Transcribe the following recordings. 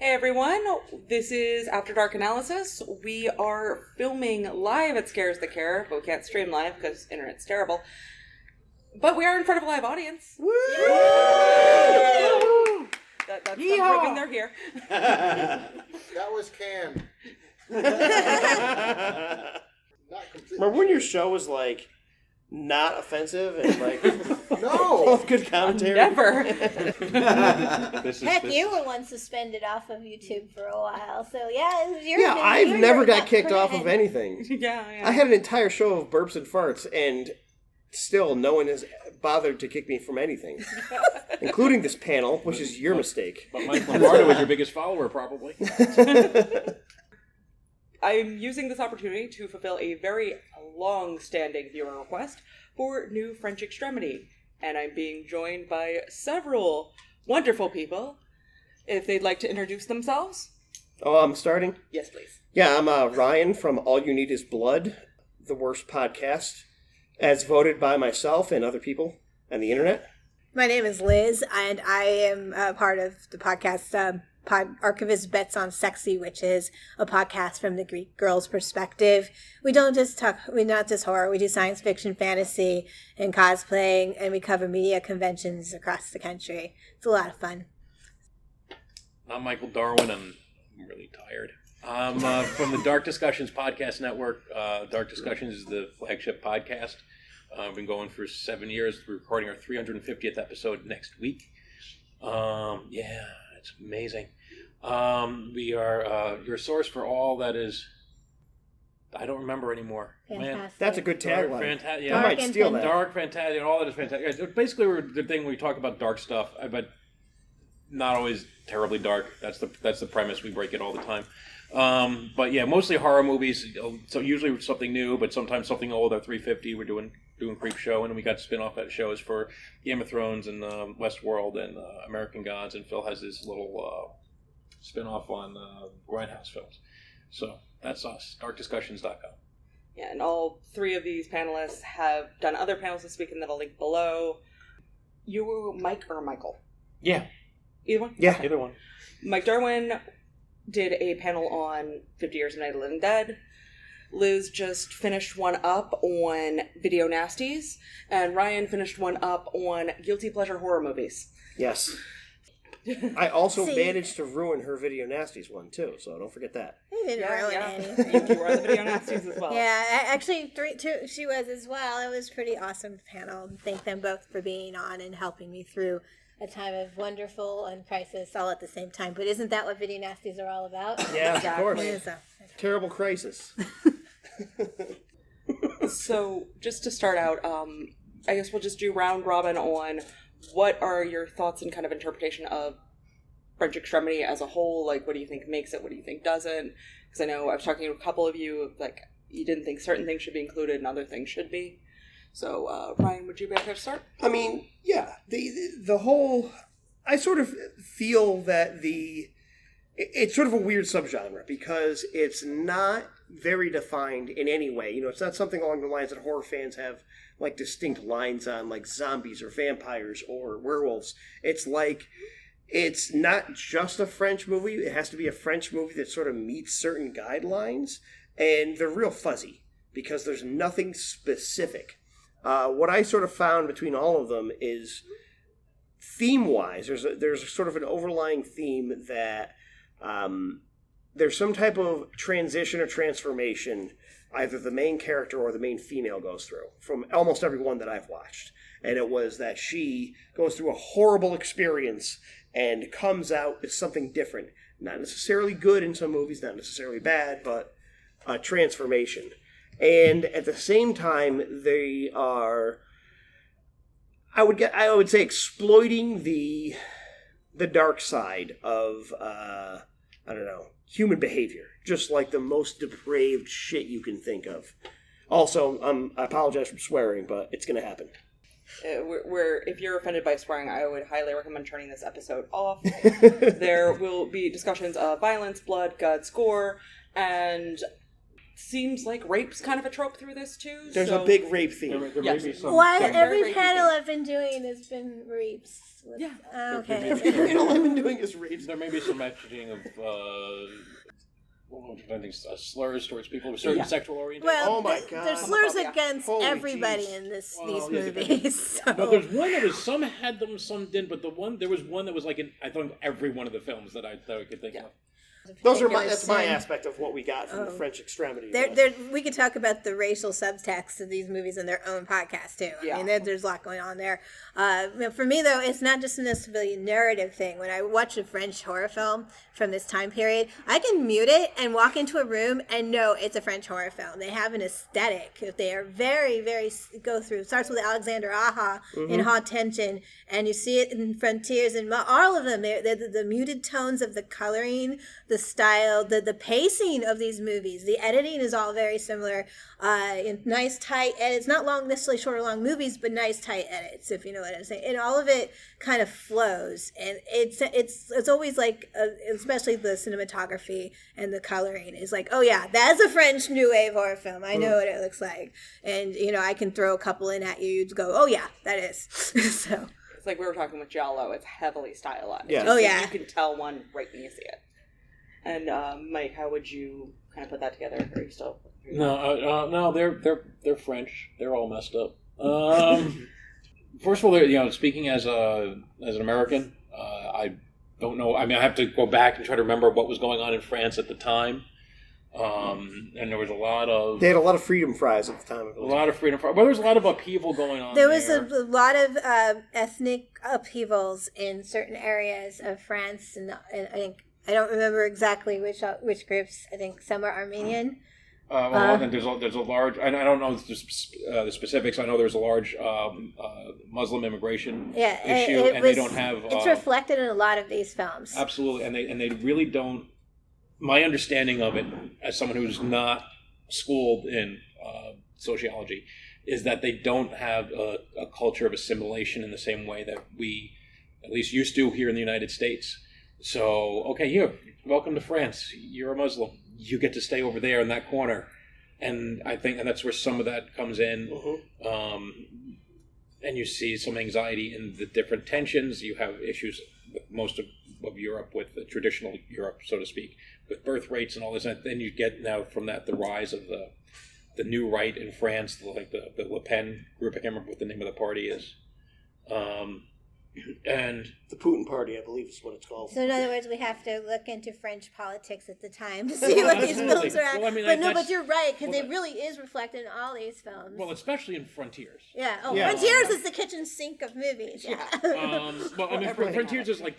Hey everyone, this is After Dark Analysis. We are filming live at Scares the Care, but we can't stream live because internet's terrible. But we are in front of a live audience. Woo! That's proving they're here. That was canned. Not completely. Remember when your show was like not offensive and like no good commentary? Never. Heck, you were once suspended off of YouTube for a while, so yeah, it was your I've never got kicked off of anything. Yeah. I had an entire show of burps and farts, and still no one has bothered to kick me from anything, including this panel, which is your mistake. But Michael Darwin was your biggest follower, probably. I'm using this opportunity to fulfill a very long-standing viewer request for new French Extremity, and I'm being joined by several wonderful people. If they'd like to introduce themselves. Oh, I'm starting? Yes, please. Yeah, I'm Ryan from All You Need Is Blood, the worst podcast, as voted by myself and other people on the internet. My name is Liz, and I am part of the podcast Archivist Bets on Sexy, which is a podcast from the Greek girl's perspective. We're not just horror, we do science fiction, fantasy, and cosplaying, and we cover media conventions across the country. It's a lot of fun. I'm Michael Darwin. I'm really tired. I'm from the Dark Discussions Podcast Network. Dark Discussions is the flagship podcast. I've been going for 7 years. We're recording our 350th episode next week. Yeah, it's amazing. We are your source for all that is... I don't remember anymore. Fantastic. Man, that's a good tagline. Yeah, I might steal that. Dark, fantastic, and all that is fantastic. Basically, we're the thing we talk about dark stuff, but not always terribly dark. That's the premise. We break it all the time. But yeah, mostly horror movies. So usually something new, but sometimes something old. Our 350, we're doing Creep Show, and we got spin-off shows for Game of Thrones and Westworld and American Gods, and Phil has this little spin-off on Grindhouse films. So that's us, darkdiscussions.com. Yeah, and all three of these panelists have done other panels this week, and that'll link below. You were Mike or Michael? Yeah. Either one? Yeah. Either one. Mike Darwin did a panel on 50 Years of Night of the Living Dead. Liz just finished one up on Video Nasties, and Ryan finished one up on Guilty Pleasure horror movies. Yes. I also managed to ruin her Video Nasties one, too, so don't forget that. I didn't ruin anything. You were on the Video Nasties as well. Yeah, actually, she was as well. It was a pretty awesome panel. Thank them both for being on and helping me through a time of wonderful and crisis all at the same time. But isn't that what Video Nasties are all about? Yeah, Exactly. of course. Terrible crisis. So, just to start out, I guess we'll just do round robin on what are your thoughts and kind of interpretation of French Extremity as a whole? Like, what do you think makes it? What do you think doesn't? Because I know I was talking to a couple of you, like, you didn't think certain things should be included and other things should be. So, Ryan, would you be able to start? I mean, yeah, the whole... I sort of feel that it's sort of a weird subgenre because it's not very defined in any way. You know, it's not something along the lines that horror fans have, like, distinct lines on, like zombies or vampires or werewolves. It's like, it's not just a French movie. It has to be a French movie that sort of meets certain guidelines, and they're real fuzzy because there's nothing specific. What I sort of found between all of them is, theme-wise, there's sort of an overlying theme that there's some type of transition or transformation either the main character or the main female goes through from almost every one that I've watched. And it was that she goes through a horrible experience and comes out as something different. Not necessarily good in some movies, not necessarily bad, but a transformation. And at the same time, they are, I would say, exploiting the dark side of, human behavior. Just like the most depraved shit you can think of. Also, I apologize for swearing, but it's going to happen. If you're offended by swearing, I would highly recommend turning this episode off. There will be discussions of violence, blood, guts, gore, and seems like rape's kind of a trope through this too. There's so... a big rape theme. There Yes. may be some. Why some- every Very panel rapey. I've been doing has been rapes. Yeah. Okay. Every panel I've been doing is rapes. There may be some messaging of slurs towards people with certain sexual orientation. Well, Oh my God. there's slurs Homophobia. against Holy everybody jeez. in these Well, yeah, movies. So. But there's one that was some had them, some didn't. But there was one that was like in I think every one of the films that I could think of. That's my aspect of what we got from the French Extremity. We could talk about the racial subtext of these movies in their own podcast too. Yeah. I mean, there's a lot going on there. For me, though, it's not just necessarily a narrative thing. When I watch a French horror film from this time period, I can mute it and walk into a room and know it's a French horror film. They have an aesthetic that they are very, very go through. It starts with Alexandra in Haute Tension, and you see it in Frontiers, and all of them. They're the muted tones of the coloring, the style, the pacing of these movies. The editing is all very similar. In nice tight edits, not long necessarily short or long movies, but nice tight edits, if you know what I'm saying. And all of it kind of flows, and it's always like, especially the cinematography and the coloring is like, oh yeah, that's a French New Wave horror film. I know what it looks like, and I can throw a couple in at you. You'd go, oh yeah, that is. So It's like we were talking with Giallo. It's heavily stylized. Yeah. Oh, So yeah. You can tell one right when you see it. And Mike, how would you kind of put that together? Are you still? No, they're French. They're all messed up. First of all, speaking as an American, I don't know. I mean, I have to go back and try to remember what was going on in France at the time. And there was a lot of... They had a lot of freedom fries at the time. A lot of freedom. Well, there's a lot of upheaval going on. there was a lot of ethnic upheavals in certain areas of France, and I think I don't remember exactly which groups. I think some are Armenian. And there's a large. I don't know the specifics. I know there's a large Muslim immigration issue, and they don't have. It's reflected in a lot of these films. Absolutely, and they really don't. My understanding of it, as someone who's not schooled in sociology, is that they don't have a culture of assimilation in the same way that we, at least, used to here in the United States. So, okay, welcome to France. You're a Muslim. You get to stay over there in that corner. And I think, and that's where some of that comes in. And you see some anxiety in the different tensions. You have issues with most of Europe, with the traditional Europe, so to speak, with birth rates and all this. And then you get now from that the rise of the new right in France, like the Le Pen group. I can't remember what the name of the party is. And The Putin Party, I believe is what it's called. So in other words, we have to look into French politics at the time to see what these films are at. Well, I mean, but you're right, because it really is reflected in all these films. well, especially in Frontiers. Yeah. Oh, Yeah. Frontiers is the kitchen sink of movies. Yeah. Well, I mean, Frontiers is like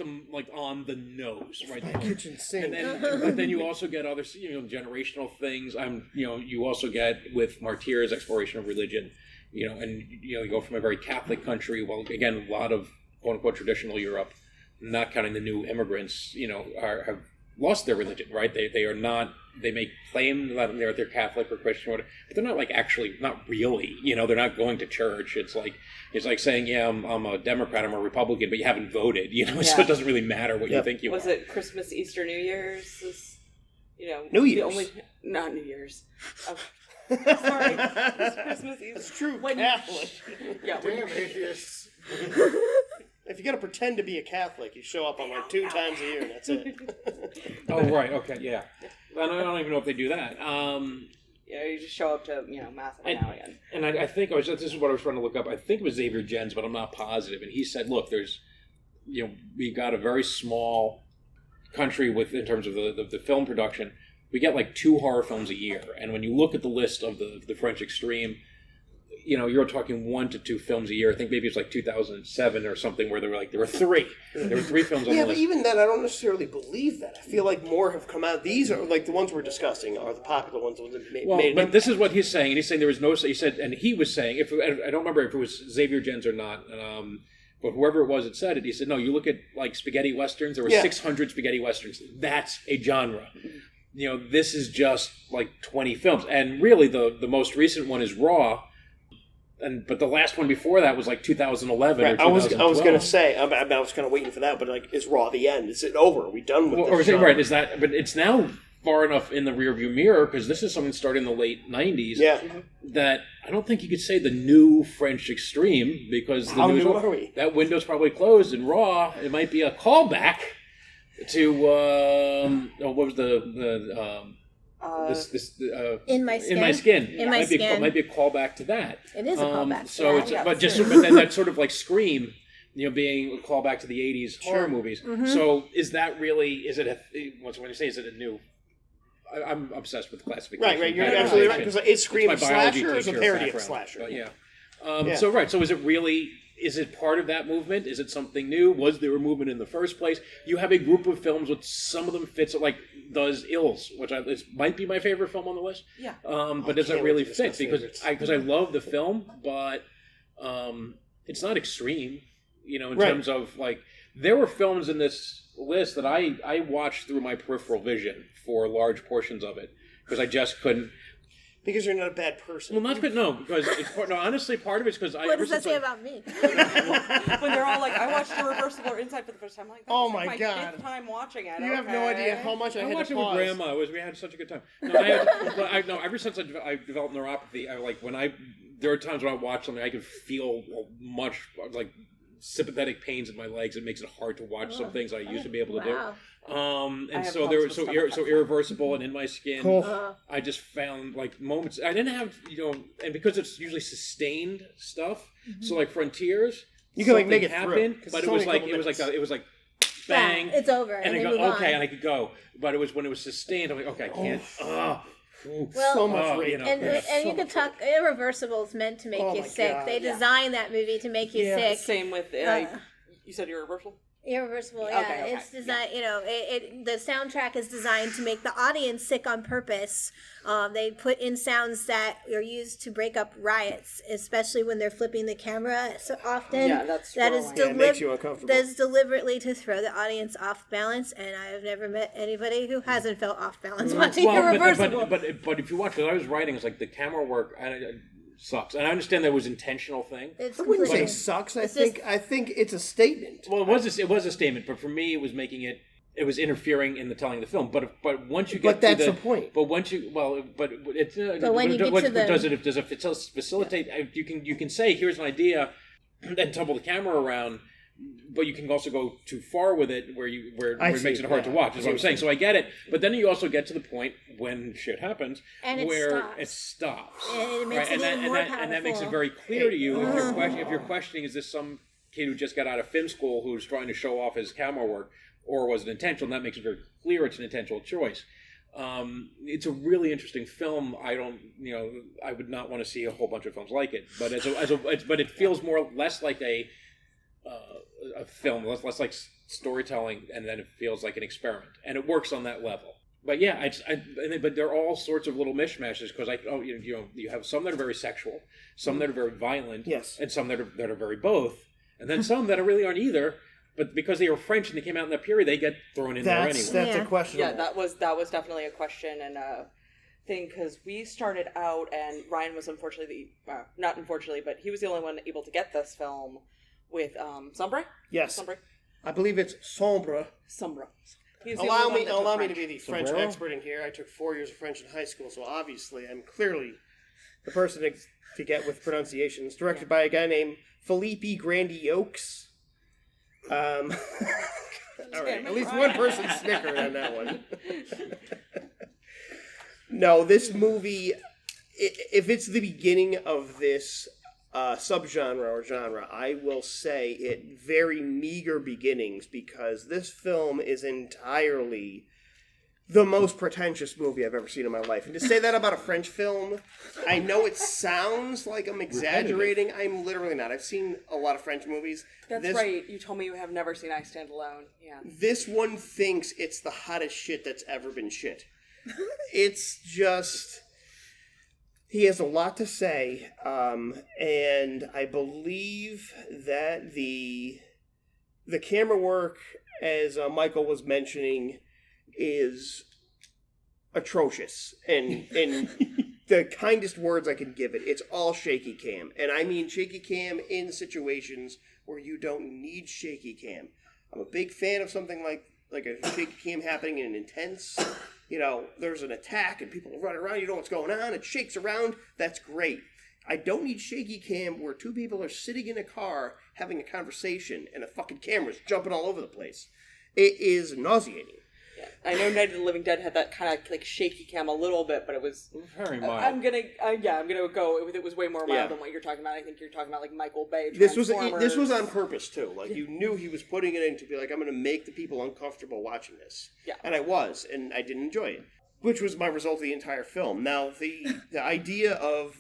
on the nose, right? Kitchen sink. And then, but then you also get other, generational things. You also get with Martyrs exploration of religion, and you go from a very Catholic country. Well, again, a lot of quote unquote traditional Europe, not counting the new immigrants, have lost their religion, right? They are not. They may claim that they're Catholic or Christian, or whatever, but they're not not really. They're not going to church. It's like saying, yeah, I'm a Democrat, I'm a Republican, but you haven't voted. So it doesn't really matter what you think you Was are. it Christmas, Easter, New Year's? New Year's. The only, not New Year's. Oh. Sorry, it's Christmas, Easter. It's true When- Catholic. Yeah, Damn atheists. If you got to pretend to be a Catholic, you show up on like 2 times a year, and that's it. Oh, right, okay, yeah. I don't even know if they do that. you just show up to mass every now and again. And I think this is what I was trying to look up. I think it was Xavier Gens, but I'm not positive. And he said, look, there's, we got a very small country in terms of the film production. We get like 2 horror films a year. And when you look at the list of the French Extreme, you're talking 1 to 2 films a year. I think maybe it's like 2007 or something where there were 3. There were 3 films on the Yeah, list. but even then, I don't necessarily believe that. I feel like more have come out. These are like the ones we're discussing are the popular ones that made but this is what he's saying, and he's saying there was no. He said, and he was saying, I don't remember if it was Xavier Gens or not, but whoever it was that said it, he said, no, you look at like spaghetti westerns. There were 600 spaghetti westerns. That's a genre. This is just like 20 films, and really the most recent one is Raw. But the last one before that was like 2011 Right. or 2012. I was going to say, I was kind of waiting for that, but like, is Raw the end? Is it over? Are we done with this? Right? Is that? But it's now far enough in the rearview mirror, because this is something that started in the late 90s, that I don't think you could say the new French Extreme, because How new are we? That window's probably closed, and Raw, it might be a callback to, what was In My Skin. In My Skin. In My Skin. It might be a callback to that. It is a callback to so that. but then that sort of like Scream, being a callback to the 80s horror movies. Mm-hmm. So is that really, when you say is it a new, I'm obsessed with classification. Right, you're absolutely right, because it's Scream my biology slasher or is a teacher parody of background, slasher? But yeah. So is it really, is it part of that movement? Is it something new? Was there a movement in the first place? You have a group of films with some of them fits, like does Ills, which might be my favorite film on the list. Yeah. But does it really fit? Because I love the film, but it's not extreme, in terms of like, there were films in this list that I watched through my peripheral vision for large portions of it, because I just couldn't. Because you're not a bad person. Well, not good. No, because honestly, part of it's because What does that say about me? When they're all like, I watched Irreversible or Inside for the first time, I'm like, that's my my God. fifth time watching it. You have no idea how much I had watched to it with pause. Grandma. We had such a good time. No, ever since I developed neuropathy, there are times when I watch something, I can feel much like sympathetic pains in my legs. It makes it hard to watch some things I used to be able to do. And so there, so Irreversible and In My Skin. I just found like moments. I didn't have, and because it's usually sustained stuff. So like Frontiers, you can like make it happen, through, but it was like bang, it's over, and I go okay, and I could go. But it was when it was sustained. I'm like, okay, I can't. Well, so much rage. And you can talk. Irreversible is meant to make you sick. God. They designed that movie to make you sick. Same with you said Irreversible. Irreversible, yeah. Okay. It's designed, the soundtrack is designed to make the audience sick on purpose. They put in sounds that are used to break up riots, especially when they're flipping the camera so often. Yeah, it makes you uncomfortable. That's deliberately to throw the audience off balance, and I have never met anybody who hasn't felt off balance watching Irreversible. But if you watch, because I was writing, it's like the camera work sucks, and I understand that was an intentional thing. I wouldn't say sucks. I think it's a statement. Well, it was a statement, but for me, it was making it. It was interfering in the telling of the film. But once you get that's the point. But once you but it's. But when you get to the does it facilitate? Yeah. You can say here's an idea, and tumble the camera around. But you can also go too far with it, where it makes it hard to watch. Is what I'm saying. So I get it, but then you also get to the point when shit happens, where it stops, and it makes it even more powerful. And that makes it very clear to you if you're questioning, is this some kid who just got out of film school who's trying to show off his camera work, or was it intentional? And that makes it very clear it's an intentional choice. It's a really interesting film. I would not want to see a whole bunch of films like it, but but it feels less like a film, less like storytelling, and then it feels like an experiment, and it works on that level. But yeah, but there are all sorts of little mishmashes, because you have some that are very sexual, some that are very violent, yes, and some that are very both, and then some that really aren't either. But because they were French and they came out in that period, they get thrown in there anyway. That's a question. Yeah, that was definitely a question and a thing, because we started out, and Ryan was not unfortunately, but he was the only one able to get this film with Sombre. Yes, Sombre. I believe it's Sombre. Sombre. Allow me to be the French expert in here. I took 4 years of French in high school, so obviously I'm clearly the person to get with pronunciations. Directed by a guy named Philippe Grandioux. All right, at least one person snickered on that one. No, this movie, if it's the beginning of this subgenre or genre, I will say it very meager beginnings, because this film is entirely the most pretentious movie I've ever seen in my life. And to say that about a French film, I know it sounds like I'm exaggerating. I'm literally not. I've seen a lot of French movies. That's right. You told me you have never seen I Stand Alone. Yeah. This one thinks it's the hottest shit that's ever been shit. It's just... He has a lot to say, and I believe that the camera work, as Michael was mentioning, is atrocious. And the kindest words I can give it, it's all shaky cam. And I mean shaky cam in situations where you don't need shaky cam. I'm a big fan of something like a shaky cam happening in an intense, there's an attack and people run around, you know what's going on, it shakes around, that's great. I don't need shaky cam where two people are sitting in a car having a conversation and a fucking camera's jumping all over the place. It is nauseating. Yeah. I know Night of the Living Dead had that kind of like shaky cam a little bit, but it was very mild. I'm gonna go with it was way more mild than what you're talking about. I think you're talking about like Michael Bay. This was on purpose too. Like you knew he was putting it in to be like, I'm going to make the people uncomfortable watching this. Yeah, and I was, and I didn't enjoy it, which was my result of the entire film. Now the idea of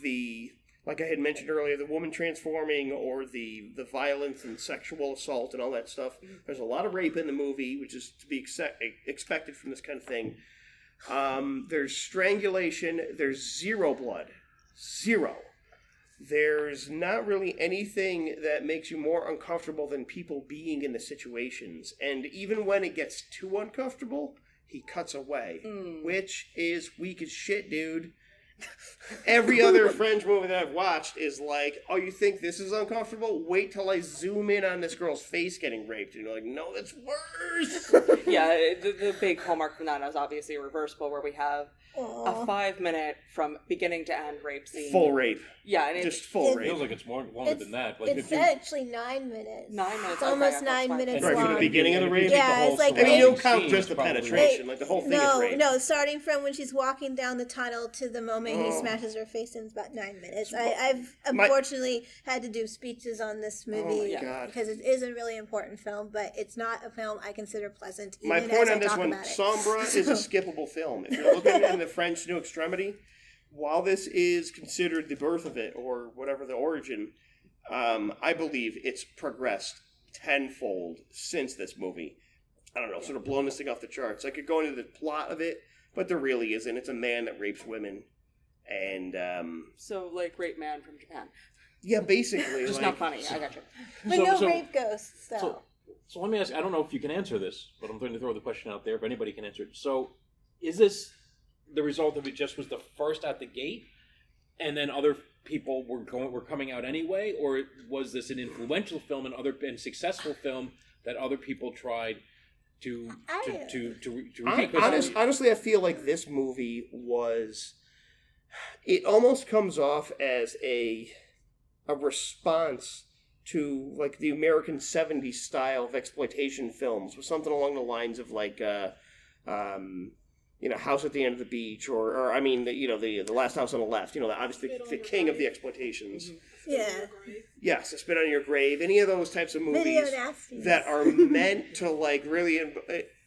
like I had mentioned earlier, the woman transforming or the violence and sexual assault and all that stuff. There's a lot of rape in the movie, which is to be expected from this kind of thing. There's strangulation. There's zero blood. Zero. There's not really anything that makes you more uncomfortable than people being in the situations. And even when it gets too uncomfortable, he cuts away, which is weak as shit, dude. Every other French movie that I've watched is like, oh, you think this is uncomfortable? Wait till I zoom in on this girl's face getting raped. And you're like, no, that's worse. Yeah, the big hallmark from that is obviously Irreversible, where we have a 5-minute from beginning to end rape scene. Full rape. Yeah, and just full rape. It feels like it's longer than that. Like it's actually 9 minutes. 9 minutes. It's almost 9 minutes right, long. from the beginning of the rape? Yeah, it's like... I mean, you don't count just the penetration. Like, the whole thing is rape. No, starting from when she's walking down the tunnel to the moment he smashes her face in, it's about 9 minutes. I've unfortunately had to do speeches on this movie because it is a really important film, but it's not a film I consider pleasant. My point on this one, Sombre is a skippable film. If you're looking at the French New Extremity, while this is considered the birth of it, or whatever the origin, I believe it's progressed tenfold since this movie. I don't know, sort of blown this thing off the charts. I could go into the plot of it, but there really isn't. It's a man that rapes women, and... So, like, Rape Man from Japan. Yeah, basically. Just not funny, I got you. But rape ghosts, though. So let me ask, I don't know if you can answer this, but I'm going to throw the question out there if anybody can answer it. So, is this the result of it just was the first at the gate, and then other people were coming out anyway, or was this an influential film and successful film that other people tried to repeat? Honestly, I feel like this movie was... It almost comes off as a response to like the American 70s style of exploitation films, with something along the lines of like House at the End of the Beach, or I mean the Last House on the Left, obviously the king of the exploitations. Yeah. Yes, Spit on Your Grave, any of those types of movies that are meant to like really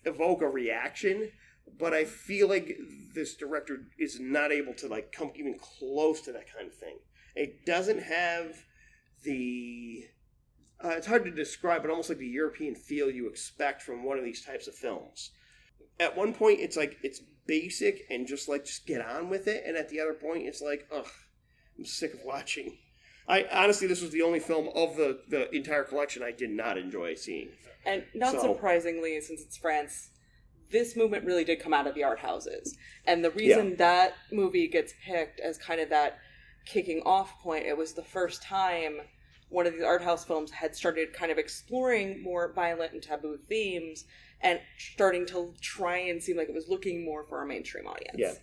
evoke a reaction, but I feel like this director is not able to like come even close to that kind of thing. It doesn't have the it's hard to describe, but almost like the European feel you expect from one of these types of films. At one point, it's like it's basic and just get on with it, and at the other point, it's like, ugh, I'm sick of watching. I honestly, this was the only film of the entire collection I did not enjoy seeing. And not surprisingly, since it's France, this movement really did come out of the art houses, and the reason that movie gets picked as kind of that kicking off point, it was the first time one of these art house films had started kind of exploring more violent and taboo themes and starting to try and seem like it was looking more for a mainstream audience. Yeah.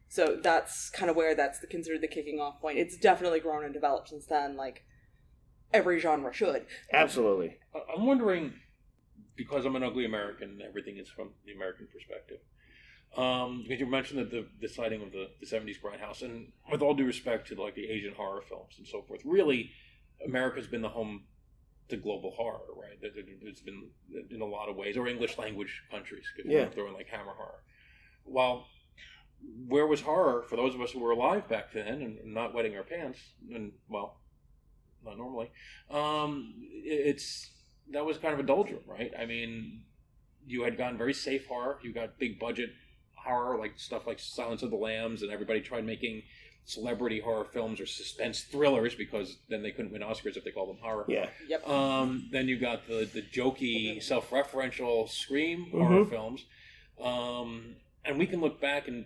So that's kind of where that's considered the kicking off point. It's definitely grown and developed since then, like every genre should. Absolutely. I'm wondering, because I'm an ugly American, everything is from the American perspective. Because you mentioned that the sighting of the 70s grindhouse, and with all due respect to like the Asian horror films and so forth, really, America's been the home to global horror, right? It's been in a lot of ways, or English language countries, if you want to throw in like Hammer horror. While where was horror for those of us who were alive back then and not wetting our pants, and well, not normally, that was kind of a doldrum, right? I mean, you had gone very safe horror, you got big budget horror, like stuff like Silence of the Lambs, and everybody tried making celebrity horror films or suspense thrillers, because then they couldn't win Oscars if they called them horror. Yeah. Yep. Then you got the jokey, self-referential Scream horror films. And we can look back and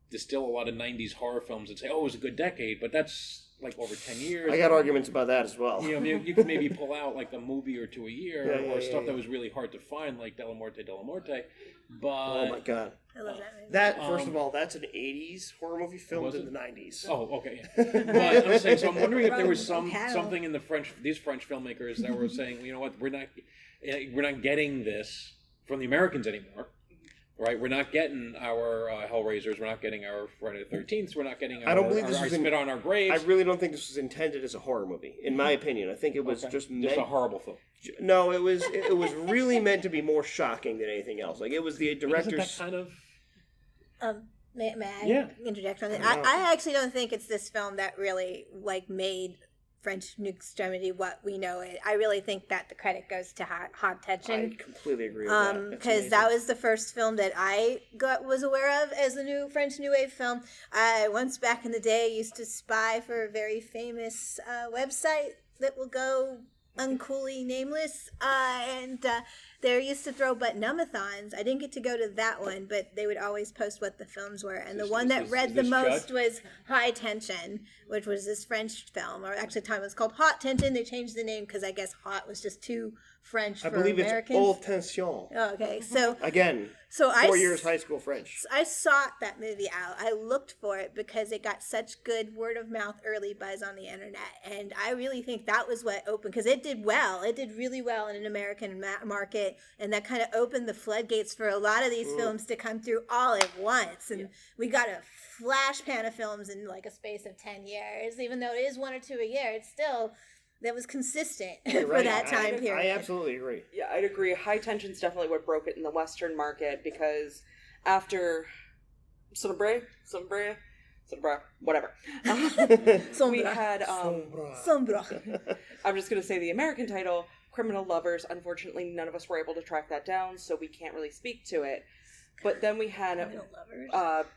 distill a lot of 90s horror films and say, oh, it was a good decade, but that's like over 10 years. I got arguments about that as well. You know, you could maybe pull out like a movie or two a year, Yeah, or stuff that was really hard to find, like Della Morte. But Oh my god. I love that movie. That, first of all, that's an 80s horror movie filmed Was in it? the 90s. Oh, okay. But I'm saying, so I'm wondering if there was Cattle. something in these French filmmakers that were saying, you know what, we're not getting this from the Americans anymore, right? We're not getting our Hellraisers, we're not getting our Friday the 13th, we're not getting our, I don't believe this our was Spit on Our Graves. I really don't think this was intended as a horror movie, in my opinion. I think it was just meant... Just a horrible film. No, it was really meant to be more shocking than anything else. Like, it was the director's... Isn't that kind of... May I Yeah. interject on that? I actually don't think it's this film that really made French Extremity what we know it. I really think that the credit goes to Haute. I completely agree with that. Because that was the first film that I was aware of as a new French New Wave film. I once back in the day used to spy for a very famous website that will go uncoolly nameless, and they used to throw button-umathons. I didn't get to go to that one, but they would always post what the films were, and the one that read the most was High Tension, which was this French film, or actually at the time it was called Haute Tension. They changed the name because I guess Haute was just too French for Americans. I believe it's Haute Tension. Oh, okay, so Again, so 4 years high school French. I sought that movie out. I looked for it because it got such good word of mouth early buzz on the internet. And I really think that was what opened, because it did well. It did really well in an American market. And that kind of opened the floodgates for a lot of these films to come through all at once. And we got a flash pan of films in like a space of 10 years. Even though it is 1 or 2 a year, it's still... that was consistent for that time period. I absolutely agree. Yeah, I'd agree. High Tension's definitely what broke it in the Western market, because after Sombre, whatever. We had Sombre. I'm just going to say the American title, Criminal Lovers. Unfortunately, none of us were able to track that down, so we can't really speak to it. But then we had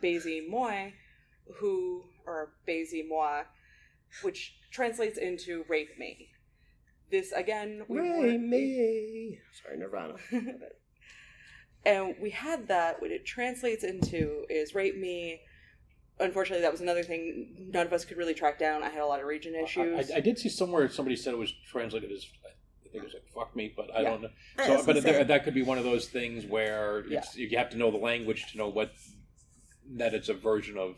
Baise-moi, Baise-moi, which translates into Rape Me. This, again... Rape me! Sorry, Nirvana. And we had that, what it translates into is Rape Me. Unfortunately, that was another thing none of us could really track down. I had a lot of region issues. I did see somewhere somebody said it was translated as, I think it was like fuck me, but I don't know. Yeah, So, but that could be one of those things where you have to know the language to know that it's a version of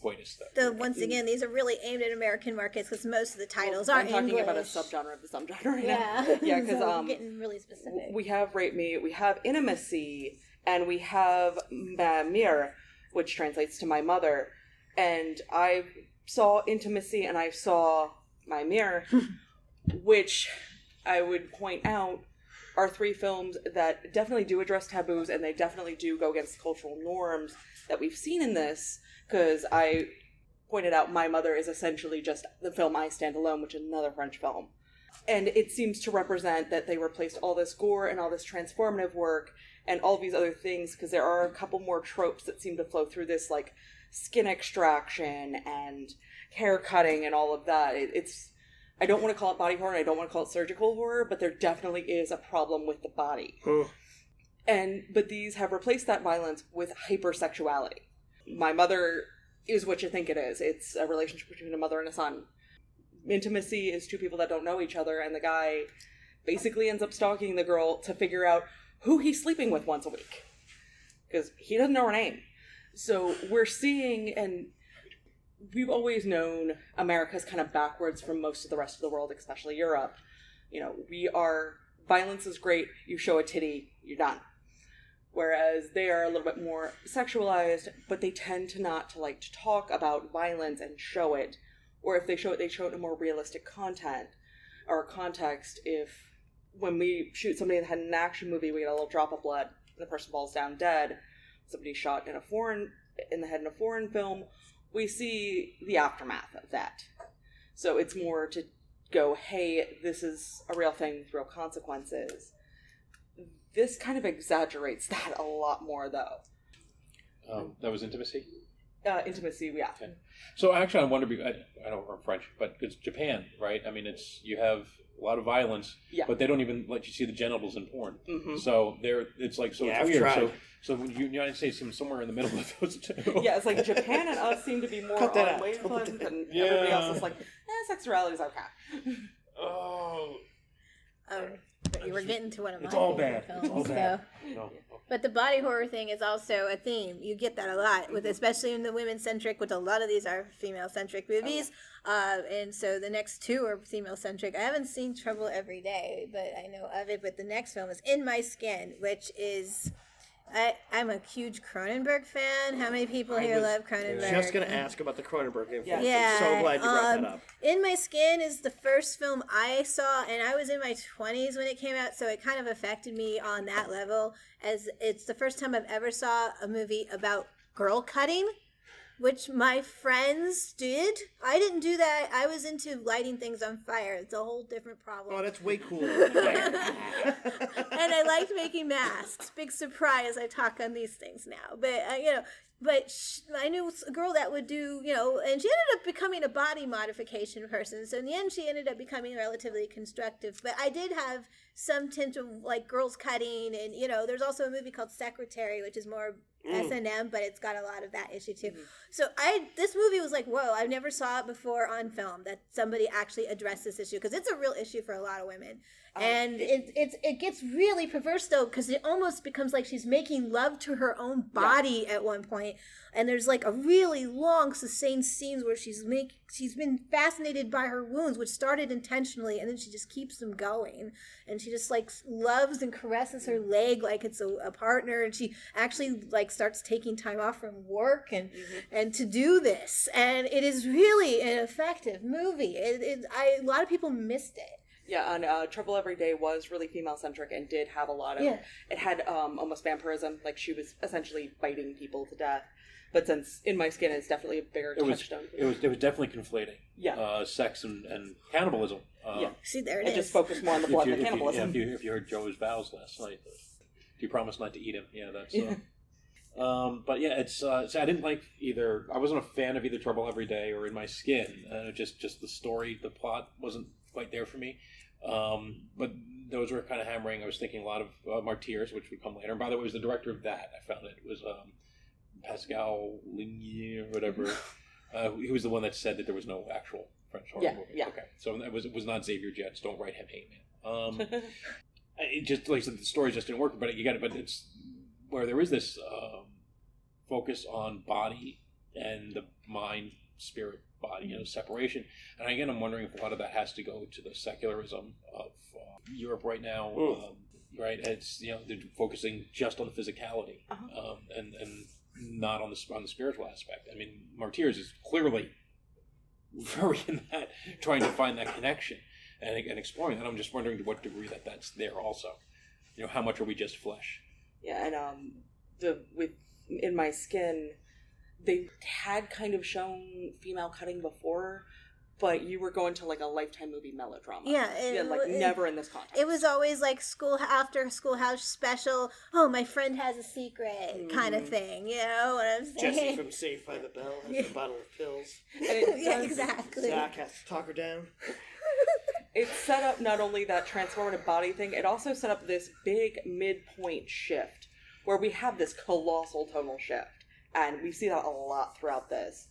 coitus. Once again, these are really aimed at American markets because most of the titles are I'm talking English. about a subgenre of the subgenre right Yeah, now. Yeah, because so getting really specific. we have Rape Me, we have Intimacy, and we have Mère, which translates to My Mother. And I saw Intimacy and I saw My Mère, which I would point out are 3 films that definitely do address taboos, and they definitely do go against cultural norms that we've seen in this. Because I pointed out My Mother is essentially just the film I Stand Alone, which is another French film. And it seems to represent that they replaced all this gore and all this transformative work and all these other things, because there are a couple more tropes that seem to flow through this, like skin extraction and hair cutting and all of that. I don't want to call it body horror, and I don't want to call it surgical horror, but there definitely is a problem with the body. But these have replaced that violence with hypersexuality. My Mother is what you think it is. It's a relationship between a mother and a son. Intimacy is 2 people that don't know each other, and the guy basically ends up stalking the girl to figure out who he's sleeping with once a week. Because he doesn't know her name. So we're seeing, and we've always known America's kind of backwards from most of the rest of the world, especially Europe. Violence is great, you show a titty, you're done. Whereas they are a little bit more sexualized, but they tend to not to like to talk about violence and show it. Or if they show it in a more realistic content or context. If when we shoot somebody that had an action movie, we get a little drop of blood and the person falls down dead. Somebody shot in the head in a foreign film, we see the aftermath of that. So it's more to go, hey, this is a real thing with real consequences. This kind of exaggerates that a lot more, though. That was Intimacy? Intimacy, yeah. Okay. So actually, I wonder. I don't know French, but it's Japan, right? I mean, you have a lot of violence, but they don't even let you see the genitals in porn. Mm-hmm. So it's like it's I've weird. tried. So the United States seems somewhere in the middle of those two. Yeah, it's like Japan and us seem to be more on wavelength, and everybody else is like, sexuality is okay. Oh. But you were getting to one of my all favorite bad. films. It's all bad. No. But the body horror thing is also a theme. You get that a lot, with especially in the women-centric, which a lot of these are female-centric movies. And so the next two are female-centric. I haven't seen Trouble Every Day, but I know of it. But the next film is In My Skin, which is... I'm a huge Cronenberg fan. How many people here love Cronenberg? I was just going to ask about the Cronenberg influence. Yeah. I'm so glad you brought that up. In My Skin is the first film I saw, and I was in my 20s when it came out, so it kind of affected me on that level, as it's the first time I've ever saw a movie about girl cutting, which my friends did. I didn't do that. I was into lighting things on fire. It's a whole different problem. Oh, that's way cooler. And I liked making masks. Big surprise, I talk on these things now. But, I knew a girl that would do, and she ended up becoming a body modification person. So in the end, she ended up becoming relatively constructive. But I did have some tint of, like, girls cutting. And, there's also a movie called Secretary, which is more S&M, but it's got a lot of that issue, too. So this movie was like, whoa, I never saw it before on film, that somebody actually addressed this issue. Because it's a real issue for a lot of women. And it gets really perverse, though, because it almost becomes like she's making love to her own body at one point. And there's like a really long, sustained scenes where she's been fascinated by her wounds, which started intentionally, and then she just keeps them going. And she just like loves and caresses her leg like it's a partner, and she actually like starts taking time off from work and to do this. And it is really an effective movie. A lot of people missed it. Yeah, and Trouble Every Day was really female-centric and did have a lot of... It had almost vampirism, like she was essentially biting people to death. But since In My Skin is definitely a bigger touchstone. It was definitely conflating. Yeah. Sex and cannibalism. See, there it is. It just focused more on the blood than cannibalism. If you heard Joe's vows last night, if you promised not to eat him, that's... but yeah, it's I didn't like either. I wasn't a fan of either Trouble Every Day or In My Skin. Just the story, the plot wasn't quite there for me. But those were kind of hammering. I was thinking a lot of Martyrs, which would come later. And by the way, it was the director of that. I found it was Pascal Ligny or whatever. He was the one that said that there was no actual French horror movie. Yeah. Okay, so it was not Xavier Jets. Don't write him hate mail. It just like I said, the story just didn't work. But you got it. But it's where there is this focus on body and the mind, spirit, body, separation. And again, I'm wondering if a lot of that has to go to the secularism of Europe right now. Right, it's they're focusing just on the physicality and not on the spiritual aspect. I mean, Martyrs is clearly very in that, trying to find that connection and exploring that. I'm just wondering to what degree that's there also. How much are we just flesh? Yeah, and with In My Skin, they had kind of shown female cutting before, but you were going to like a Lifetime movie melodrama. Never in this context. It was always like schoolhouse special. Oh, my friend has a secret kind of thing. You know what I'm saying? Jesse from Saved by the Bell has a bottle of pills. Exactly. Zach has to talk her down. It set up not only that transformative body thing, it also set up this big midpoint shift where we have this colossal tonal shift. And we see that a lot throughout this.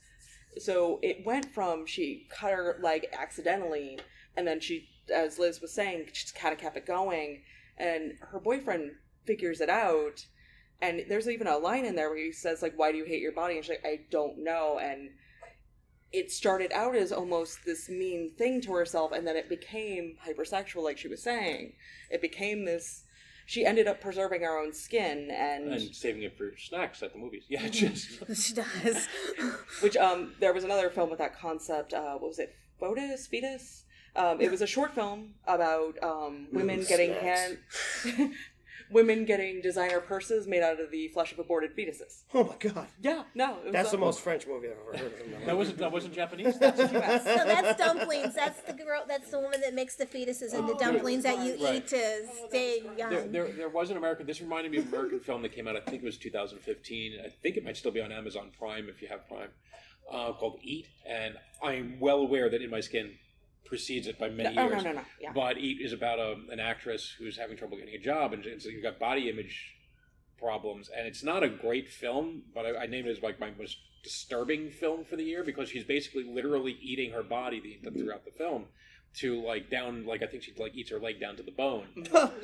So it went from she cut her leg accidentally, and then she, as Liz was saying, she just kind of kept it going, and her boyfriend figures it out, and there's even a line in there where he says, like, why do you hate your body? And she's like, I don't know. And it started out as almost this mean thing to herself, and then it became hypersexual, like she was saying. It became this... She ended up preserving her own skin and saving it for snacks at the movies. Yeah, just she does. Which there was another film with that concept. What was it? Fetus. It was a short film about women getting women getting designer purses made out of the flesh of aborted fetuses. Oh my god. Yeah, no. It was, That's the most French movie I've ever heard of in my life. That wasn't Japanese? So that's dumplings. That's the girl. That's the woman that makes the fetuses into dumplings that you eat to stay young. There was an American. This reminded me of an American film that came out. I think it was 2015. I think it might still be on Amazon Prime if you have Prime. Called Eat, and I'm well aware that In My Skin precedes it by many years. No. Yeah. But Eat is about an actress who's having trouble getting a job, and so you've got body image problems, and it's not a great film, but I named it as like my most disturbing film for the year because she's basically literally eating her body throughout the film to like down, like I think she like eats her leg down to the bone.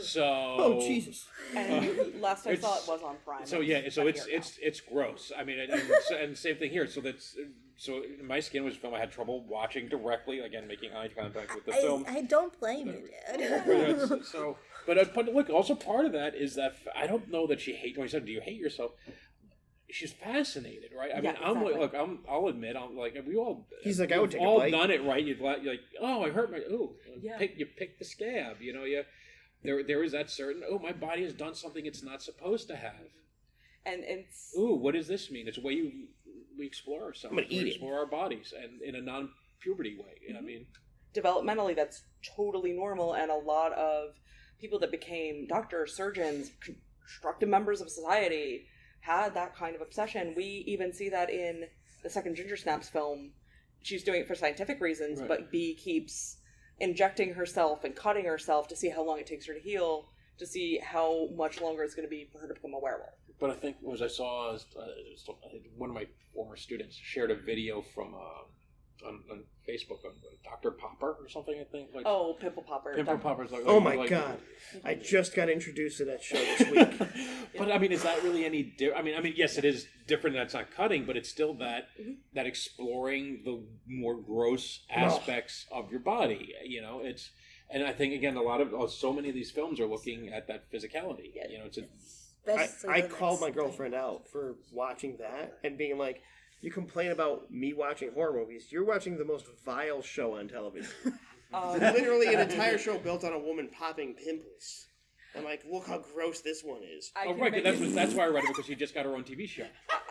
So Oh Jesus! And last I saw it was on Prime. So yeah, so it's gross. I mean, and same thing here. So My Skin was a film I had trouble watching directly. Again, making eye contact with the film. I don't blame you, dude. But look, also part of that is that I don't know that she hates. When he said, "Do you hate yourself?" She's fascinated, right? I mean, exactly. I'll admit, I'm like, we all. He's like, I would take a all bite. done it, right? You're like, oh, I hurt my. Oh, Yeah. you pick the scab. You know, there is that certain. Oh, my body has done something it's not supposed to have. And it's Ooh, what does this mean? It's a way we explore ourselves. I'm gonna eat we it. explore our bodies, and in a non-puberty way. You know what I mean? developmentally that's totally normal, and a lot of people that became doctors, surgeons, constructive members of society had that kind of obsession. We even see that in the second Ginger Snaps film. She's doing it for scientific reasons, Right. but Bee keeps injecting herself and cutting herself to see how long it takes her to heal, to see how much longer it's going to be for her to become a werewolf. But I think as I saw, one of my former students shared a video from on Facebook on Dr. Popper or something. I think. Like, Oh, Pimple Popper. Pimple Popper's like. Oh my like, god! I just got introduced to that show this week. But I mean, is that really any different? I mean, yes, it is different. That's not cutting, but it's still that that exploring the more gross aspects of your body. You know, it's. And I think again, so many of these films are looking at that physicality. Yeah. You know, it's a. I called my girlfriend out for watching that and being like, you complain about me watching horror movies. You're watching the most vile show on television. Literally an entire show built on a woman popping pimples. I'm like, look how gross this one is. Oh, right. That's why I read it, because she just got her own TV show.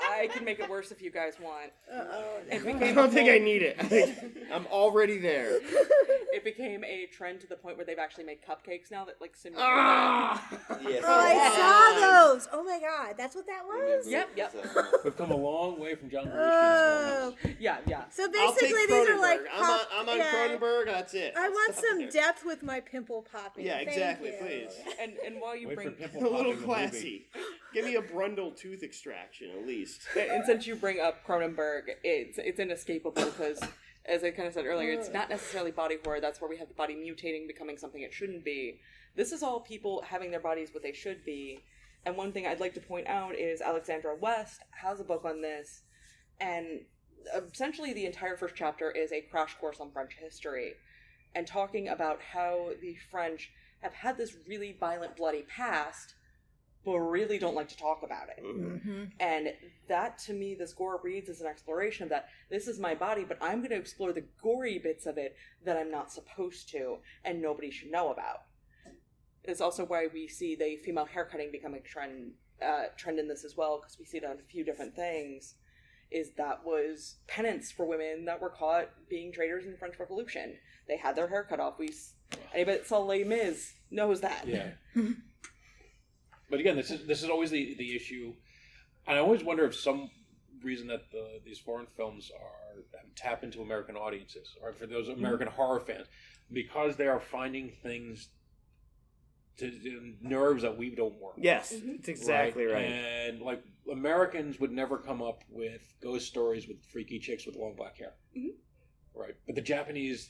I can make it worse if you guys want. I don't think I need it. I'm already there. It became a trend to the point where they've actually made cupcakes now that like simulate. Yes. Oh, I saw those. Oh my god, that's what that was. Yep. We've come a long way from John Oh. Belushi's. Yeah. So I'll take basically, these are like Cronenberg. I'm on Cronenberg. That's it. I want Stop some there. depth with my pimple popping. Yeah, Thank exactly. you. Please. And while you Wait for bring pimple A little popping the movie. classy. Give me a Brundle tooth extraction at least. and since you bring up Cronenberg, it's inescapable because, as I kind of said earlier, it's not necessarily body horror. That's where we have the body mutating, becoming something it shouldn't be. This is all people having their bodies what they should be. And one thing I'd like to point out is Alexandra West has a book on this, and essentially the entire first chapter is a crash course on French history, and talking about how the French have had this really violent, bloody past, but really don't like to talk about it. Mm-hmm. And that, to me, this gore reads as an exploration of that. This is my body, but I'm going to explore the gory bits of it that I'm not supposed to, and nobody should know about. It's also why we see the female haircutting becoming a trend in this as well, because we see it on a few different things. Is that was penance for women that were caught being traitors in the French Revolution. They had their hair cut off. Anybody that saw Les Mis knows that. Yeah. But again, this is always the issue, and I always wonder if some reason that these foreign films tap into American audiences, or for those American horror fans, because they are finding things to nerves that we don't work. Yes, it's exactly right. And like Americans would never come up with ghost stories with freaky chicks with long black hair, right? But the Japanese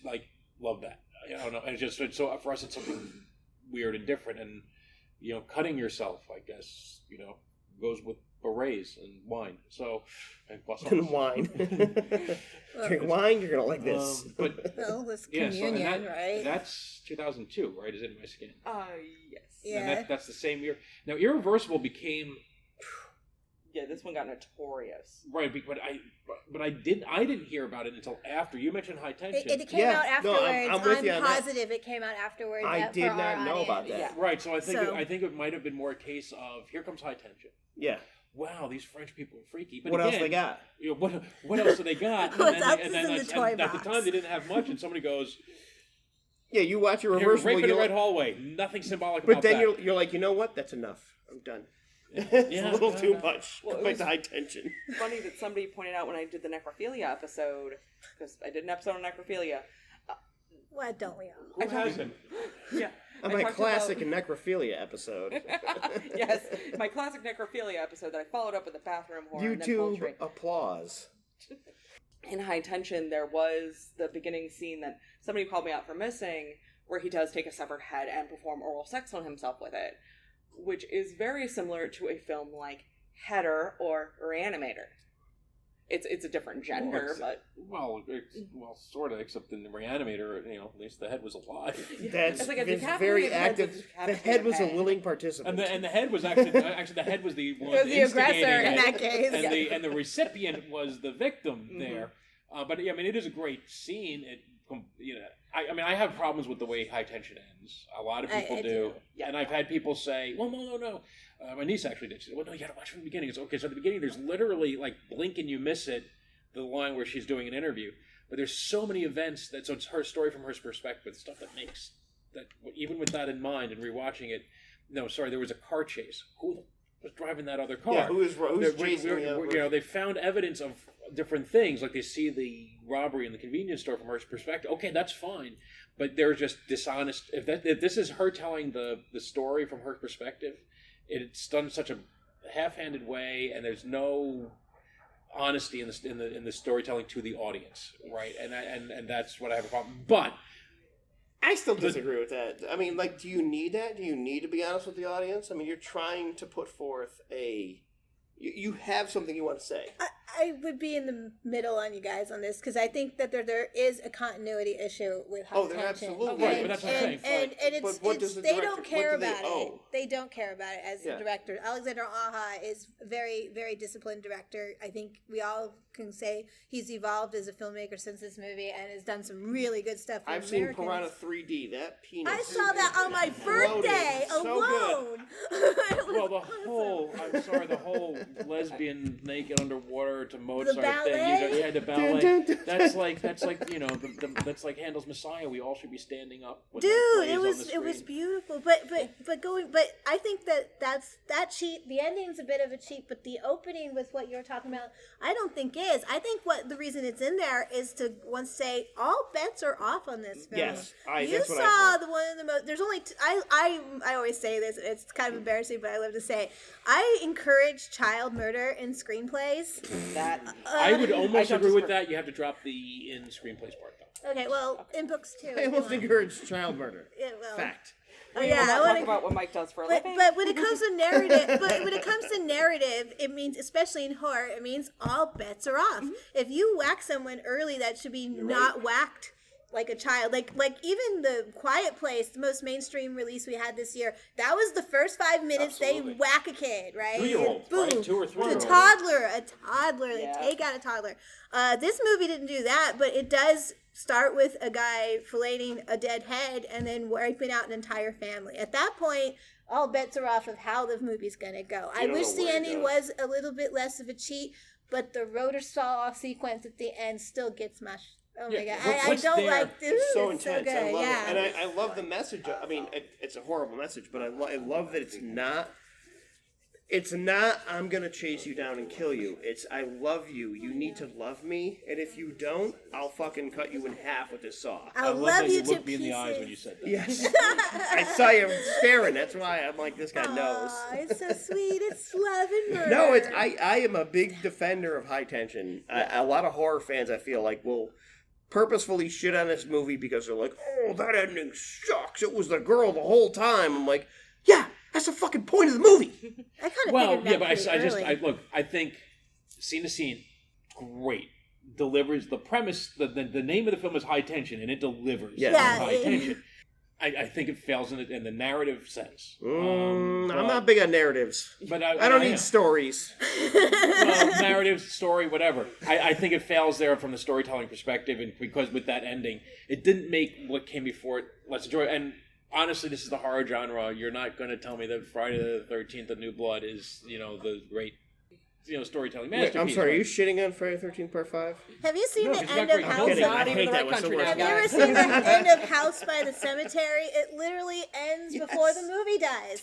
love that. I don't know. And so for us, it's something weird and different. And cutting yourself, I guess, goes with berets and wine. So and wine. Drink wine, you're gonna like this. But Well, this yeah, communion, right? That's 2002, right? Is it In My Skin? Yes. Yeah. And that's the same year. Now, Irreversible became Yeah, this one got notorious. Right, but I didn't hear about it until after you mentioned High Tension. It came out afterwards. I'm with you on that. Positive it came out afterwards. I did for not our know about audience. that. Right, so I think it might have been more a case of here comes High Tension. Yeah. Wow, these French people are freaky. But What again, else they got? You know, what else do they got? What else and is then in the and toy at the box? time they didn't have much, and somebody goes, Yeah, you watch your "Here, Reversible, rape in the you're red like, hallway." Nothing symbolic but about then that. you're like, you know what? That's enough. I'm done. It's Yeah, a little yeah, too yeah. much. Well, it Go back was- to High Tension. Funny that somebody pointed out when I did the necrophilia episode, because I did an episode on necrophilia. What don't we all? Who hasn't? Yeah. On I my talked classic about- necrophilia episode. Yes, my classic necrophilia episode that I followed up with the bathroom horror and then poultry. YouTube applause. In High Tension, there was the beginning scene that somebody called me out for missing, where he does take a severed head and perform oral sex on himself with it, which is very similar to a film like Haute or Re-Animator. It's a different gender, but sort of, except in the Re-Animator, at least the head was alive. That's It's like a it's decapitated very head's a active. The decapitated head was a head. willing participant. And the head was actually the head was the one It was the aggressor instigating in it, that case. and the recipient was the victim there. But yeah, I mean, it is a great scene. I have problems with the way High Tension ends. A lot of people I do. do. Yeah. And I've had people say, "Well, no." My niece actually did. She said, "Well, no, you got to watch from the beginning." It's okay. So at the beginning, there's literally like blink and you miss it, the line where she's doing an interview. But there's so many events so it's her story from her perspective, stuff that makes that even with that in mind and rewatching it. No, sorry, there was a car chase. Who was driving that other car? Yeah, who's chasing the other? They found evidence of different things, like they see the robbery in the convenience store from her perspective. Okay, that's fine, but they're just dishonest. If this is her telling the story from her perspective, it's done in such a half-handed way, and there's no honesty in the storytelling to the audience, right? And that's what I have a problem. But I still disagree with that. I mean, like, do you need that? Do you need to be honest with the audience? I mean, you're trying to put forth you have something you want to say. I would be in the middle on you guys on this because I think that there is a continuity issue with High Oh, there Tension. absolutely Right, is. but that's what I'm saying. And But what does the they director- don't care what do they about it. owe? They don't care about it as Yeah. a director. Alexandra Aja is very, very disciplined director. I think we all can say he's evolved as a filmmaker since this movie and has done some really good stuff for I've seen Americans. Piranha 3D. That penis. I saw that on my birthday So alone. well, the whole lesbian naked underwater to Mozart ballet? thing. The ballet. Dun, dun, dun. That's like that's like Handel's Messiah. We all should be standing up. When Dude, that it plays on the was screen. beautiful. But I think that cheat. The ending's a bit of a cheat, but the opening with what you're talking about, I don't think is. I think what the reason it's in there is to once say all bets are off on this film. Yes, you that's what I saw think. the one of the most. There's only. I always say this. It's kind of embarrassing, but I love to say it. I encourage child murder in screenplays. That I would almost I agree don't with that. You have to drop the in screenplays part though. Okay, well, in books too. I almost encourage child murder. Yeah, well, Fact. we yeah, will I not wanna- talk about what Mike does for a But, living. but when it comes to narrative, it means, especially in horror, it means all bets are off. If you whack someone early, that should be not whacked like a child. Like even the Quiet Place, the most mainstream release we had this year, that was the first 5 minutes Absolutely. they whack a kid, right? 2-year-old, Boom. right? 2 or 3 A year old. toddler. Yeah. They take out a toddler. This movie didn't do that, but it does start with a guy filleting a dead head and then wiping out an entire family. At that point, all bets are off of how the movie's going to go. I don't wish know the where it ending goes. was a little bit less of a cheat, but the rotor saw sequence at the end still gets my... Oh my Yeah, god! I what's don't there- like this. It's so It's intense. so I good. love Yeah. it. And I love the message. I mean, it's a horrible message, but I love that it's not. It's not, I'm going to chase you down and kill you. It's, I love you. You need to love me. And if you don't, I'll fucking cut you in half with this saw. I love love that you you to looked me pieces. in the eyes when you said that. Yes. I saw you staring. That's why I'm like, this guy knows. Aw, it's so sweet. It's love and murder. No, it's I am a big defender of High Tension. A lot of horror fans, I feel like, will purposefully shit on this movie because they're like, oh, that ending sucks. It was the girl the whole time. I'm like, yeah, that's the fucking point of the movie. I kind of Well, figured yeah, that but pretty early. I think scene to scene, great. Delivers the premise. The name of the film is High Tension, and it delivers. Yeah. on Yeah, High it- Tension. I think it fails in the narrative sense. I'm not big on narratives. But I don't need stories. Well, narrative, story, whatever. I think it fails there from the storytelling perspective, and because with that ending, it didn't make what came before it less enjoyable. And honestly, this is the horror genre. You're not going to tell me that Friday the 13th, The New Blood is, the great, storytelling masterpiece. I'm sorry, are you shitting on Friday the 13th Part 5? Have you seen No, the it's end not of great. House? Not even the right country now, Have you ever guys. seen the end of House by the Cemetery? It literally ends before the movie dies.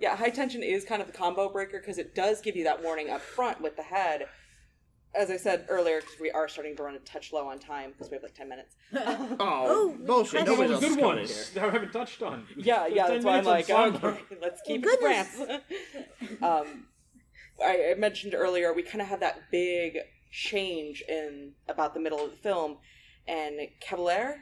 But, High Tension is kind of the combo breaker because it does give you that warning up front with the head. As I said earlier, because we are starting to run a touch low on time because we have like 10 minutes. Bullshit. I Nobody know else Good is coming ones here. that I haven't touched on. Yeah, that's why I'm like, okay, let's keep it France. I mentioned earlier, we kind of have that big change in about the middle of the film, and Calvaire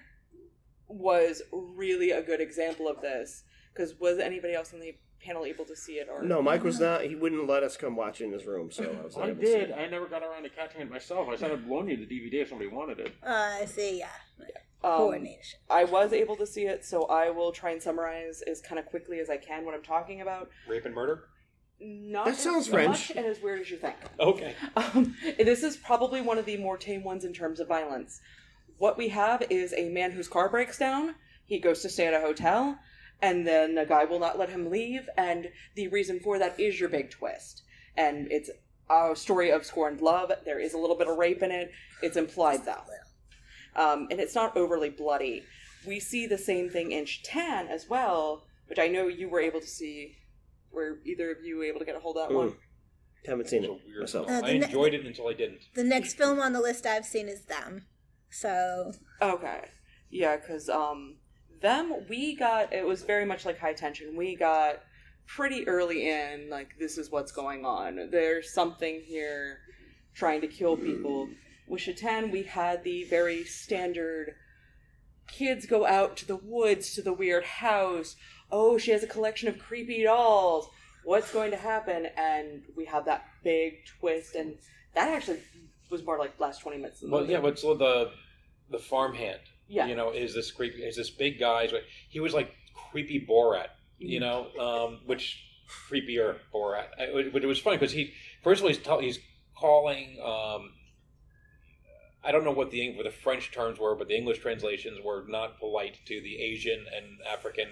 was really a good example of this, because was anybody else on the panel able to see it? Or No, Mike was not. He wouldn't let us come watch it in his room, so I was not I able to see did. it. I never got around to catching it myself. I said I'd loan you the DVD if somebody wanted it. I see, coordination. I was able to see it, so I will try and summarize as kind of quickly as I can what I'm talking about. Rape and murder? Not That sounds as French. much and as weird as you think. Okay. This is probably one of the more tame ones in terms of violence. What we have is a man whose car breaks down. He goes to stay at a hotel, and then a guy will not let him leave, and the reason for that is your big twist. And it's a story of scorned love. There is a little bit of rape in it. It's implied, though. And it's not overly bloody. We see the same thing in Sheitan as well, which I know you were able to see. Were either of you able to get a hold of that one? Haven't seen it Weird. myself. I enjoyed it until I didn't. The next film on the list I've seen is Them. So... Okay. Yeah, because them, we got, it was very much like High Tension. We got pretty early in, like, this is what's going on. There's something here trying to kill people. With Sheitan, we had the very standard, kids go out to the woods, to the weird house. Oh, she has a collection of creepy dolls. What's going to happen? And we have that big twist, and that actually was more like last 20 minutes of the movie. But so the farmhand, Yeah. is this creepy? Is this big guy? He was like creepy Borat, which creepier Borat. But it was funny because first of all he's calling. I don't know what the French terms were, but the English translations were not polite to the Asian and African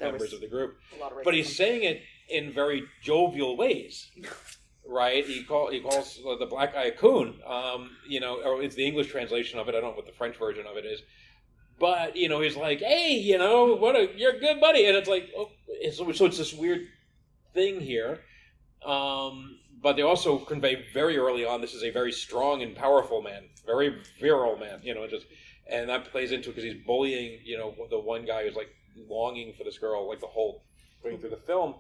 members of the group. But he's saying it in very jovial ways, right? He calls the black guy a coon, or it's the English translation of it. I don't know what the French version of it is. But, he's like, hey, you're a good buddy. And it's like, so it's this weird thing here. But they also convey very early on, this is a very strong and powerful man, very virile man, and that plays into it because he's bullying, the one guy who's like longing for this girl, like the whole going through the film.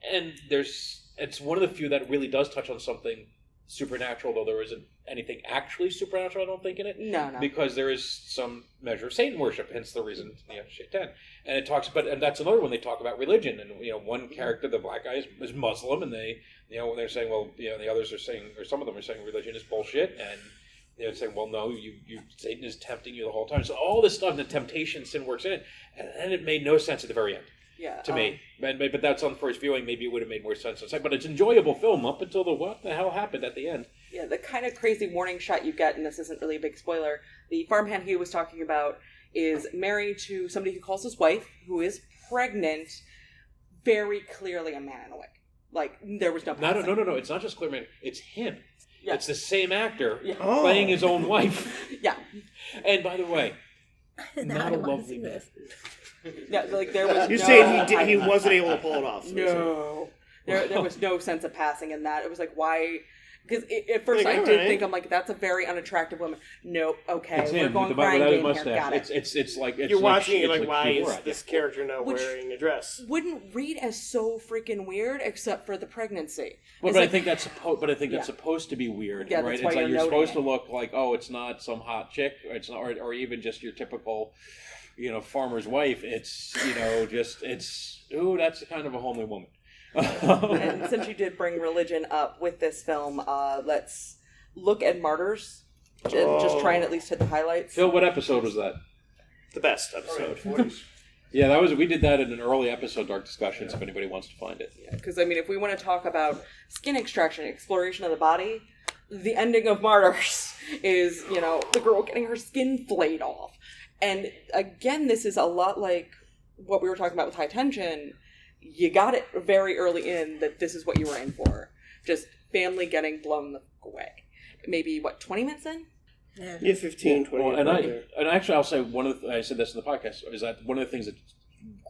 And it's one of the few that really does touch on something supernatural, though there isn't anything actually supernatural, I don't think, in it. No. Because there is some measure of Satan worship, hence the reason, Sheitan. And it talks, and that's another one they talk about religion. And, one character, the black guy, is Muslim, and they, they're saying, well, the others are saying, or some of them are saying religion is bullshit, and they're saying, well, no, Satan is tempting you the whole time. So all this stuff, the temptation, sin works in it, and then it made no sense at the very end. Yeah, to me. But that's on first viewing. Maybe it would have made more sense. But it's an enjoyable film up until what the hell happened at the end. Yeah, the kind of crazy warning shot you get, and this isn't really a big spoiler, the farmhand he was talking about is married to somebody who calls his wife, who is pregnant, very clearly a man in a way. Like, there was no passing. No. It's not just clear man. It's him. Yeah. It's the same actor playing his own wife. Yeah. And by the way, Now not I a want to lovely see man. this. Yeah, like there was You're no saying he wasn't able to pull it off. No. There was no sense of passing in that. It was like, why? Because at first Like, I all did right. think, I'm like, that's a very unattractive woman. Nope, okay, it's we're him going with crying the game mustache. here. Got it. It's like You're watching it, it's like, why is Borat, this character not Which- wearing a dress? Wouldn't read as so freaking weird, except for the pregnancy. Well, It's but like- I think that's Yeah. that's supposed to be weird, Yeah, right? that's It's why like you're you're noting supposed it. to look like, oh, it's not some hot chick, or it's not, or even just your typical, farmer's wife. It's that's kind of a homely woman. And since you did bring religion up with this film, let's look at Martyrs. Just try and at least hit the highlights. Phil, what episode was that? the best episode. Yeah, we did that in an early episode, Dark Discussions, if anybody wants to find it. Yeah, because, I mean, if we want to talk about skin extraction, exploration of the body, the ending of Martyrs is, the girl getting her skin flayed off. And, again, this is a lot like what we were talking about with High Tension. You got it very early in that this is what you were in for. Just family getting blown away. Maybe, 20 minutes in? Yeah, 15, 20. Well, and actually, I'll say I said this in the podcast, is that one of the things that's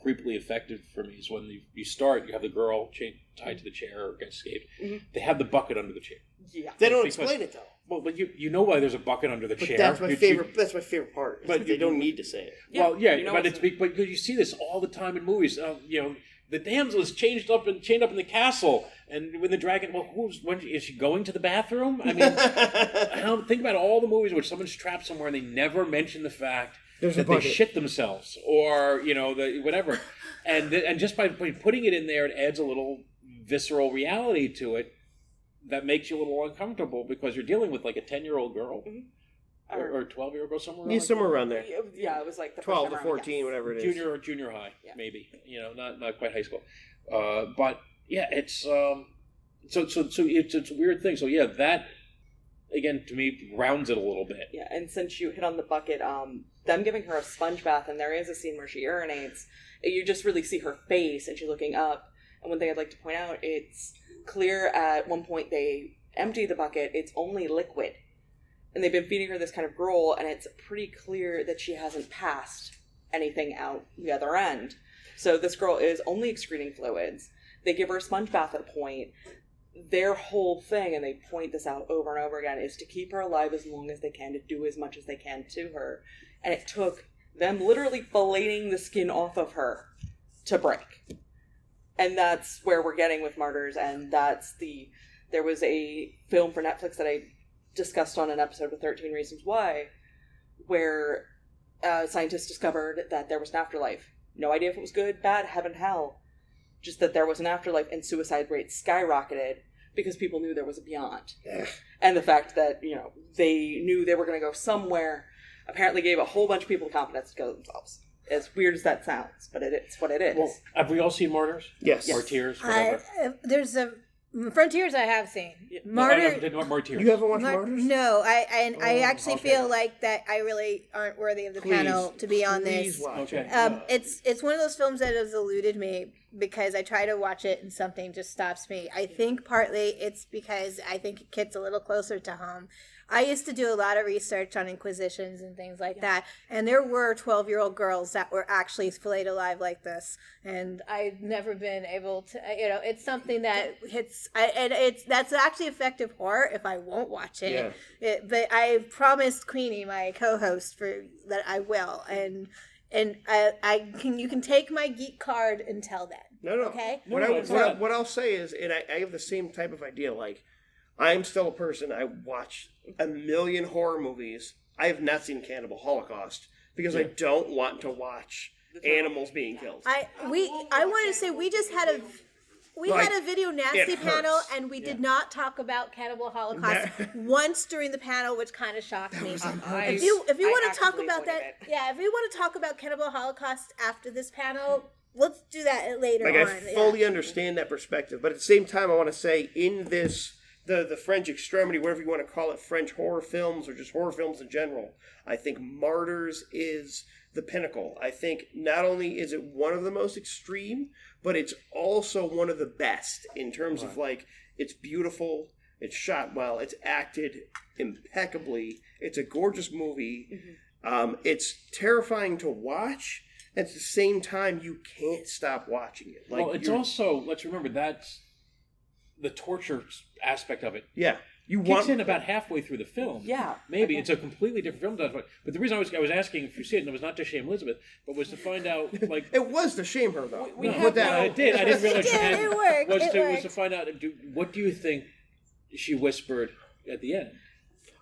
creepily effective for me is when you start, you have the girl tied to the chair or gets escaped. Mm-hmm. They have the bucket under the chair. Yeah, they don't explain it though. Well, but you know why there's a bucket under the chair. That's my favorite. That's my favorite part. But they don't need to say it. Well, but you see this all the time in movies. The damsel is chained up in the castle, and when the dragon, is she going to the bathroom? I mean, think about all the movies where someone's trapped somewhere and they never mention the fact that they shit themselves or whatever, and just by putting it in there, it adds a little visceral reality to it that makes you a little uncomfortable because you're dealing with like a 10-year-old girl. Mm-hmm. Or 12-year-old girl, somewhere around there. Yeah, it was like the 12 to 14, whatever it is. Junior high, maybe. Not quite high school. But yeah, it's so it's a weird thing. So yeah, that again to me rounds it a little bit. Yeah, and since you hit on the bucket, them giving her a sponge bath, and there is a scene where she urinates. You just really see her face, and she's looking up. And one thing I'd like to point out, it's clear at one point they empty the bucket. It's only liquid. And they've been feeding her this kind of gruel, and it's pretty clear that she hasn't passed anything out the other end. So this girl is only excreting fluids. They give her a sponge bath at a point. Their whole thing, and they point this out over and over again, is to keep her alive as long as they can, to do as much as they can to her. And it took them literally filleting the skin off of her to break. And that's where we're getting with Martyrs, and there was a film for Netflix that I discussed on an episode of 13 Reasons Why, where scientists discovered that there was an afterlife. No idea if it was good, bad, heaven, hell. Just that there was an afterlife, and suicide rates skyrocketed because people knew there was a beyond. And the fact that, they knew they were going to go somewhere apparently gave a whole bunch of people confidence to go themselves. As weird as that sounds, but it's what it is. Well, have we all seen Martyrs? Yes. Martyrs, whatever. There's a Frontiers I have seen. Martyrs. You haven't watched Martyrs? No, I actually feel like that I really aren't worthy of the panel to be on this. Watch it. It's one of those films that has eluded me because I try to watch it and something just stops me. I think partly it's because I think it gets a little closer to home. I used to do a lot of research on Inquisitions and things like that, and there were 12-year-old girls that were actually filleted alive like this, and I've never been able to, it's something that hits, that's actually effective horror if I won't watch it. Yeah. But I promised Queenie, my co-host, that I will, and you can take my geek card until then. No. Okay. What I'll say is, and I have the same type of idea. Like, I'm still a person. I watch a million horror movies. I have not seen Cannibal Holocaust because I don't want to watch animals being killed. I want to say we just had a video nasty panel, and we did not talk about Cannibal Holocaust once during the panel, which kind of shocked me. If you want to talk about that, if we want to talk about Cannibal Holocaust after this panel, let's do that later on. I fully understand that perspective, but at the same time, I want to say in this. The French Extremity, whatever you want to call it, French horror films or just horror films in general, I think Martyrs is the pinnacle. I think not only is it one of the most extreme, but it's also one of the best in terms of, like, it's beautiful, it's shot well, it's acted impeccably, it's a gorgeous movie, it's terrifying to watch, and at the same time, you can't stop watching it. Like, well, it's also, let's remember, that's the torture aspect of it. Yeah. Kicks in about halfway through the film. Yeah. Maybe. It's a completely different film. But the reason I was asking if you see it, and it was not to shame Elizabeth, but was to find out, like... It was to shame her, though. It did. I didn't realize it worked. Was to find out, what do you think she whispered at the end?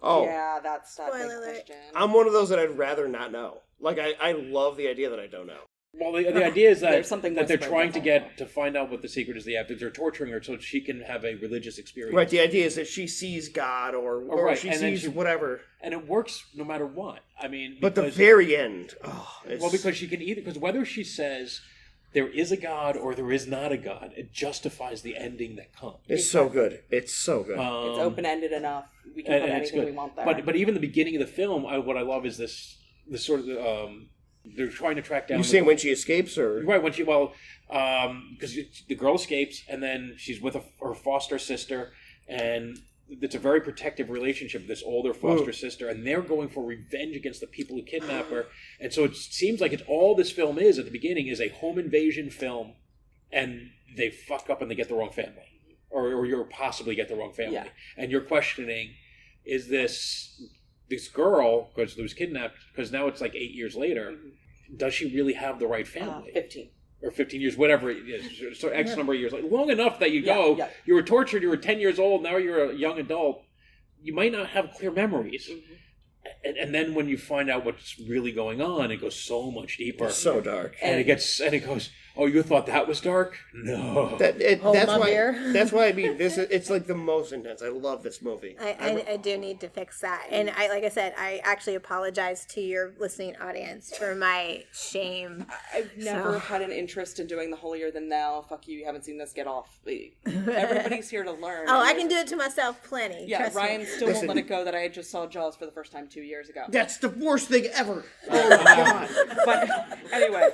Oh. Yeah, that's that big Spoiler alert. question. I'm one of those that I'd rather not know. Like, I love the idea that I don't know. Well, the idea is that, There's something that they're whispered trying that's to find out what the secret is. They're torturing her so she can have a religious experience. Right, the idea is that she sees God or right, she and then sees whatever. And it works no matter what. I mean, But the very end, because she can because whether she says there is a God or there is not a God, it justifies the ending that comes. It's so good. It's so good. It's open-ended enough. We can put anything we want there. But even the beginning of the film, what I love is this sort of they're trying to track down. You saying when she escapes, or right when because the girl escapes and then she's with her foster sister, and it's a very protective relationship with this older foster sister, and they're going for revenge against the people who kidnap her. And so it seems like it's all this film is at the beginning is a home invasion film, and they fuck up and they get the wrong family, or you possibly get the wrong family, and you're questioning, is this girl, because it was kidnapped, because now it's like 8 years later, does she really have the right family? 15. Or 15 years, whatever it is, so X number of years. Like, long enough that you go, you were tortured, you were 10 years old, now you're a young adult, you might not have clear memories. And then when you find out what's really going on, it goes so much deeper. it's so dark. And it goes, oh, you thought that was dark? No. That's why I mean this. It's like the most intense. I love this movie. I do need to fix that, and like I said, I actually apologize to your listening audience for my shame. I've never had an interest in doing the holier than thou. Fuck you haven't seen this. Get off. Everybody's here to learn. Oh, I can do it to myself plenty. Yeah, trust Ryan me. still won't let it go that I just saw Jaws for the first time 2 years ago. That's the worst thing ever. Oh my god! But anyway,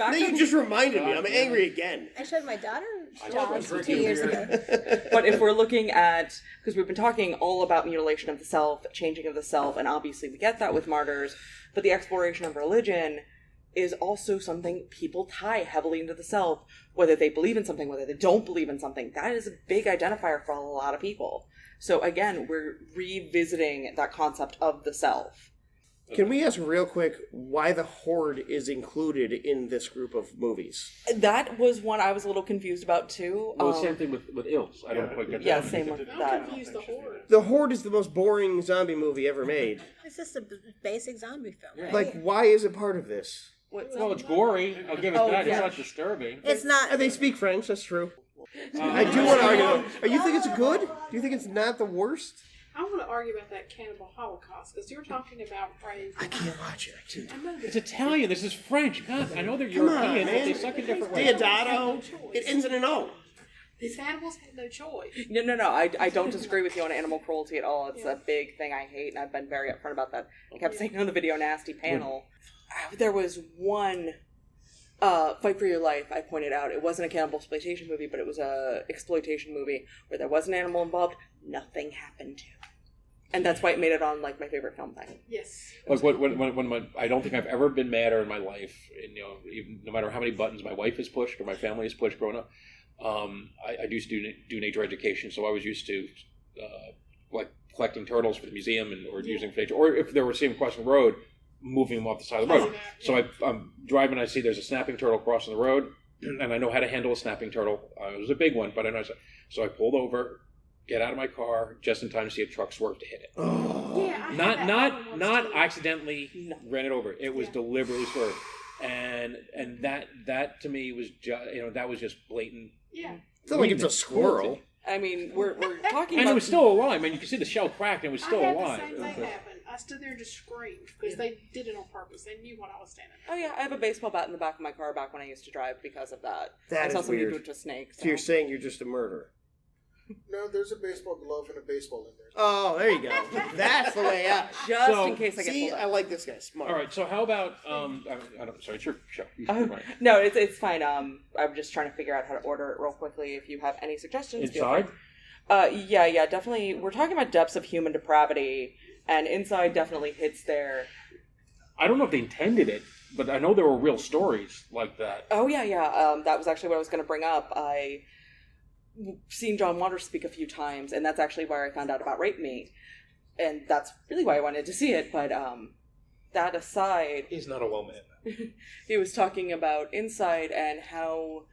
Now you just reminded me. I'm angry again. I showed my daughter Jaws 2 years ago. But if we're looking at, because we've been talking all about mutilation of the self, changing of the self, and obviously we get that with Martyrs, but the exploration of religion is also something people tie heavily into the self, whether they believe in something, whether they don't believe in something. That is a big identifier for a lot of people. So again, we're revisiting that concept of the self. Can we ask real quick why the Horde is included in this group of movies? That was one I was a little confused about too. Well, same thing with Ills. I don't quite get that. Yeah, same with that. The Horde is the most boring zombie movie ever made. It's just a basic zombie film, right? Like, why is it part of this? Well, it's gory. I'll give it that. yeah. It's not disturbing. It's not. They speak French, that's true. I do want to argue, though. You think it's good? Do you think it's not the worst? I want to argue about that Cannibal Holocaust, because you're talking about raising... I can't watch it. It's Italian. This is French. God, I know they're Come on, European, but man. they suck in different ways. Diodato. It ends in an O. These animals had no choice. No. I don't disagree with you on animal cruelty at all. It's a big thing I hate, and I've been very upfront about that. I kept saying on the Video Nasty panel, there was one Fight for Your Life, I pointed out. It wasn't a cannibal exploitation movie, but it was a exploitation movie where there was an animal involved. Nothing happened to it. And that's why it made it on, like, my favorite film thing. Yes. Like I don't think I've ever been madder in my life. And, even no matter how many buttons my wife has pushed or my family has pushed growing up. I do nature education, so I was used to like collecting turtles for the museum or using for nature, or if they were seeing crossing the road, moving them off the side of the road. So I'm driving, I see there's a snapping turtle crossing the road, and I know how to handle a snapping turtle. It was a big one, but I know. So I pulled over, get out of my car just in time to see a truck swerve to hit it. Yeah, Not accidentally ran it over. It was deliberately swerved, and that to me was just that was just blatant. Yeah. It's not like it's a squirrel. I mean, we're talking And about... it was still alive. I mean, you can see the shell cracked, and it was still I had alive. the same thing happen. I stood there and just screamed, because they did it on purpose. They knew what I was standing for. Oh yeah, I have a baseball bat in the back of my car back when I used to drive because of that. That I is saw somebody weird. do it to a snake. So you're saying you're just a murderer. No, there's a baseball glove and a baseball in there. Oh, there you go. That's the way out. Just in case I get See, pulled I up. like this guy. Smart. All right, so how about sorry, it's your show. You should right. No, it's fine. I'm just trying to figure out how to order it real quickly. If you have any suggestions, feel Inside? free. Yeah, definitely. We're talking about depths of human depravity, and Inside definitely hits there. I don't know if they intended it, but I know there were real stories like that. Oh yeah. That was actually what I was going to bring up. I seen John Waters speak a few times, and that's actually where I found out about Rape Me, and that's really why I wanted to see it. But that aside, He's not a well man. he was talking about Inside and how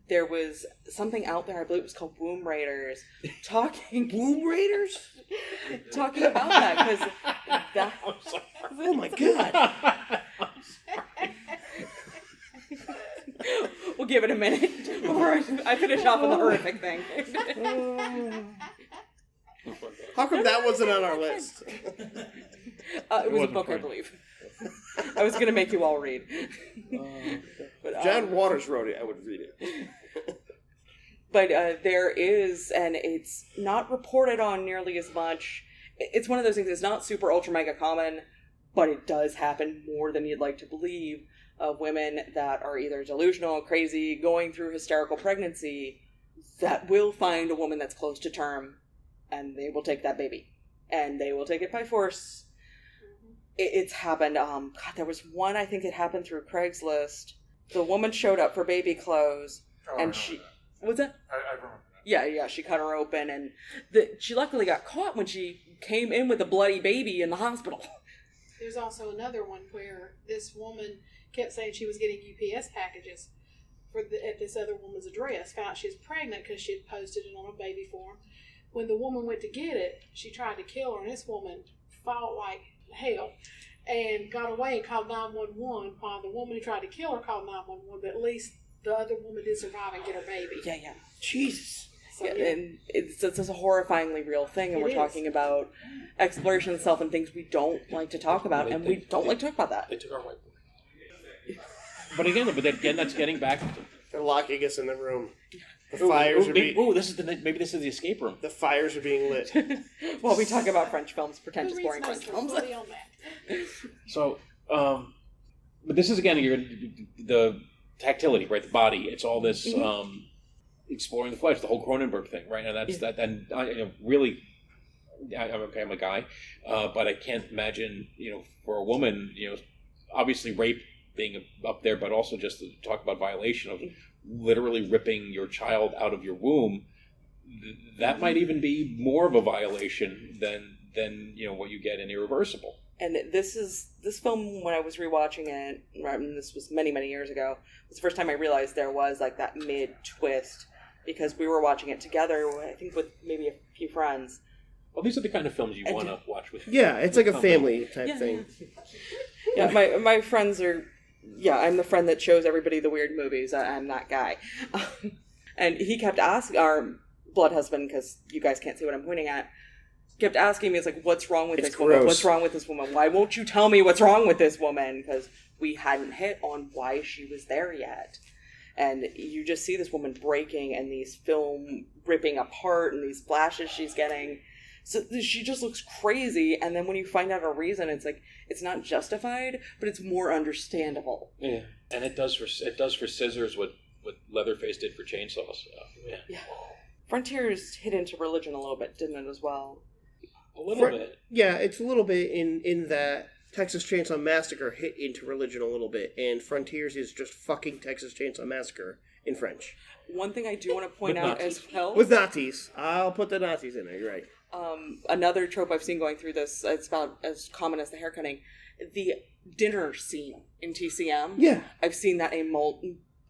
there was something out there, I believe it was called Womb Raiders, talking Womb Raiders? talking about that, because that Oh my god. We'll give it a minute before I finish off on the horrific thing. How come that wasn't on our list? It was a book, I believe. I was going to make you all read. But, John Waters wrote it. I would read it. But there is, and it's not reported on nearly as much. It's one of those things, it's not super ultra mega common, but it does happen more than you'd like to believe, of women that are either delusional, crazy, going through hysterical pregnancy, that will find a woman that's close to term, and they will take that baby. And they will take it by force. It's happened. God, there was one, I think it happened through Craigslist. The woman showed up for baby clothes, and she... What's that? I remember that. Yeah, she cut her open, and she luckily got caught when she came in with a bloody baby in the hospital. There's also another one where this woman kept saying she was getting UPS packages at this other woman's address. Found out she was pregnant because she had posted it on a baby form. When the woman went to get it, she tried to kill her, and this woman fought like hell and got away and called 911. While the woman who tried to kill her called 911, but at least the other woman did survive and get her baby. Yeah. Jesus. So, yeah, and it's a horrifyingly real thing, and we're talking about exploration of self and things we don't like to talk about, and we don't like to talk about that. They took our whiteboard. But again, that's getting back. They're locking us in the room. The fires are being... maybe this is the escape room. The fires are being lit. While we talk about French films, pretentious, boring French films. So, but this is again the tactility, right? The body. It's all this exploring the flesh, the whole Cronenberg thing, right? And that's that. And really, I'm a guy, but I can't imagine, for a woman, obviously rape being up there, but also just to talk about violation of literally ripping your child out of your womb. That might even be more of a violation than what you get in Irreversible. And this film, when I was rewatching it, and this was many, many years ago, was the first time I realized there was like that mid-twist, because we were watching it together, I think with maybe a few friends. Well, these are the kind of films you want to watch with. Yeah, it's like a family type thing. Yeah, my friends are... Yeah, I'm the friend that shows everybody the weird movies. I'm that guy. And he kept asking, our blood husband, because you guys can't see what I'm pointing at, kept asking me, it's like, what's wrong with this woman? What's wrong with this woman? Why won't you tell me what's wrong with this woman? Because we hadn't hit on why she was there yet. And you just see this woman breaking and these film ripping apart and these flashes she's getting. So she just looks crazy, and then when you find out a reason, it's like, it's not justified, but it's more understandable. Yeah, and it does for scissors what Leatherface did for chainsaws. Yeah. Frontiers hit into religion a little bit, didn't it, as well? A little bit. Yeah, it's a little bit in that Texas Chainsaw Massacre hit into religion a little bit, and Frontiers is just fucking Texas Chainsaw Massacre in French. One thing I do want to point out as well... With Nazis. I'll put the Nazis in there, you're right. Another trope I've seen going through this, it's about as common as the haircutting, the dinner scene in TCM. Yeah. I've seen that in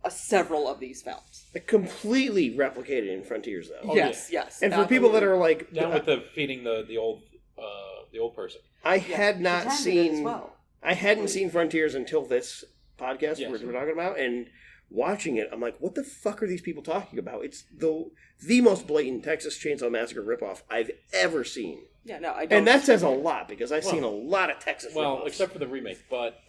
several of these films. Completely replicated in Frontiers, though. Yes. And for people that are like... Down with the feeding the old person. I had not seen... as well. I hadn't seen Frontiers until this podcast we're talking about, and watching it, I'm like, what the fuck are these people talking about? It's the most blatant Texas Chainsaw Massacre ripoff I've ever seen. Yeah, no, I don't. And that says a lot, because I've seen a lot of Texas ripoffs. Except for the remake, but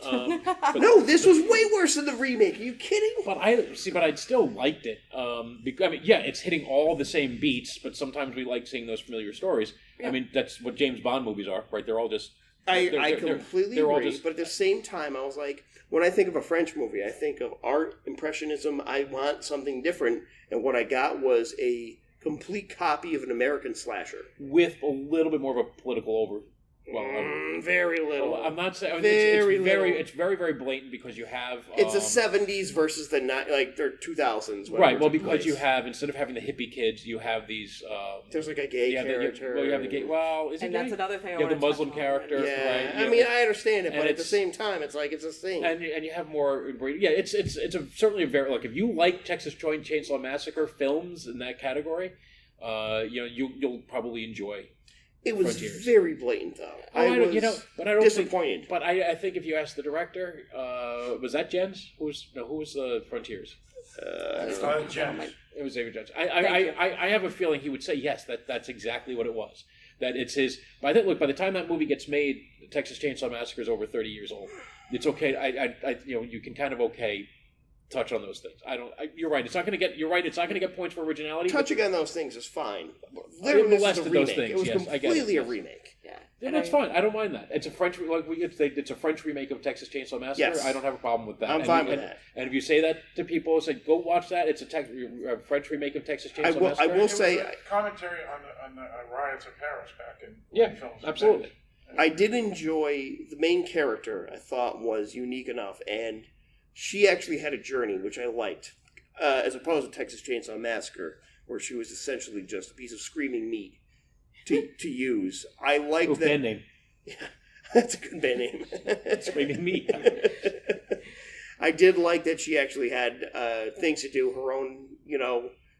no, this was way worse than the remake. Are you kidding? But I still liked it. It's hitting all the same beats, but sometimes we like seeing those familiar stories. Yeah. I mean, that's what James Bond movies are, right? They're all just... I completely agree, but at the same time, I was like, when I think of a French movie, I think of art, impressionism, I want something different, and what I got was a complete copy of an American slasher. With a little bit more of a political very little. Well, I'm not saying... It's very, very blatant, because you have... It's the 70s versus the 2000s. Right, well, because you have, instead of having the hippie kids, you have these... There's like a gay character. You have the gay... Well, is it and gay? that's another thing I You have want the to Muslim character. Yeah, right? I mean, I understand it, but at the same time, it's like, it's a thing. And you have more... Yeah, it's certainly a very... Like, if you like Texas Chainsaw Massacre films in that category, you'll probably enjoy... It was Frontiers. very blatant, though. I was disappointed. But I think if you ask the director, was that Jens? Who was the Frontiers? James. It was David Jones. Thank you. I have a feeling he would say yes. That's exactly what it was. That it's his. But I think, look, by the time that movie gets made, Texas Chainsaw Massacre is over 30 years old. It's okay. You can kind of touch on those things. You're right. It's not going to get. You're right. It's not going to get points for originality. Touching on those things is fine. Literally, This is a remake. things, it was yes, completely a remake. Yeah, that's fine. I don't mind that. It's a French. It's a French remake of Texas Chainsaw Massacre. Yes. I don't have a problem with that. I'm fine with that. And if you say that to people, say go watch that. It's a French remake of Texas Chainsaw Massacre. I will say It was a commentary on the riots of Paris back in films. Absolutely. I did enjoy the main character. I thought was unique enough, and she actually had a journey, which I liked, as opposed to Texas Chainsaw Massacre, where she was essentially just a piece of screaming meat to use. I liked that. Band name. Yeah, that's a good band name. Screaming meat. I did like that she actually had things to do, her own,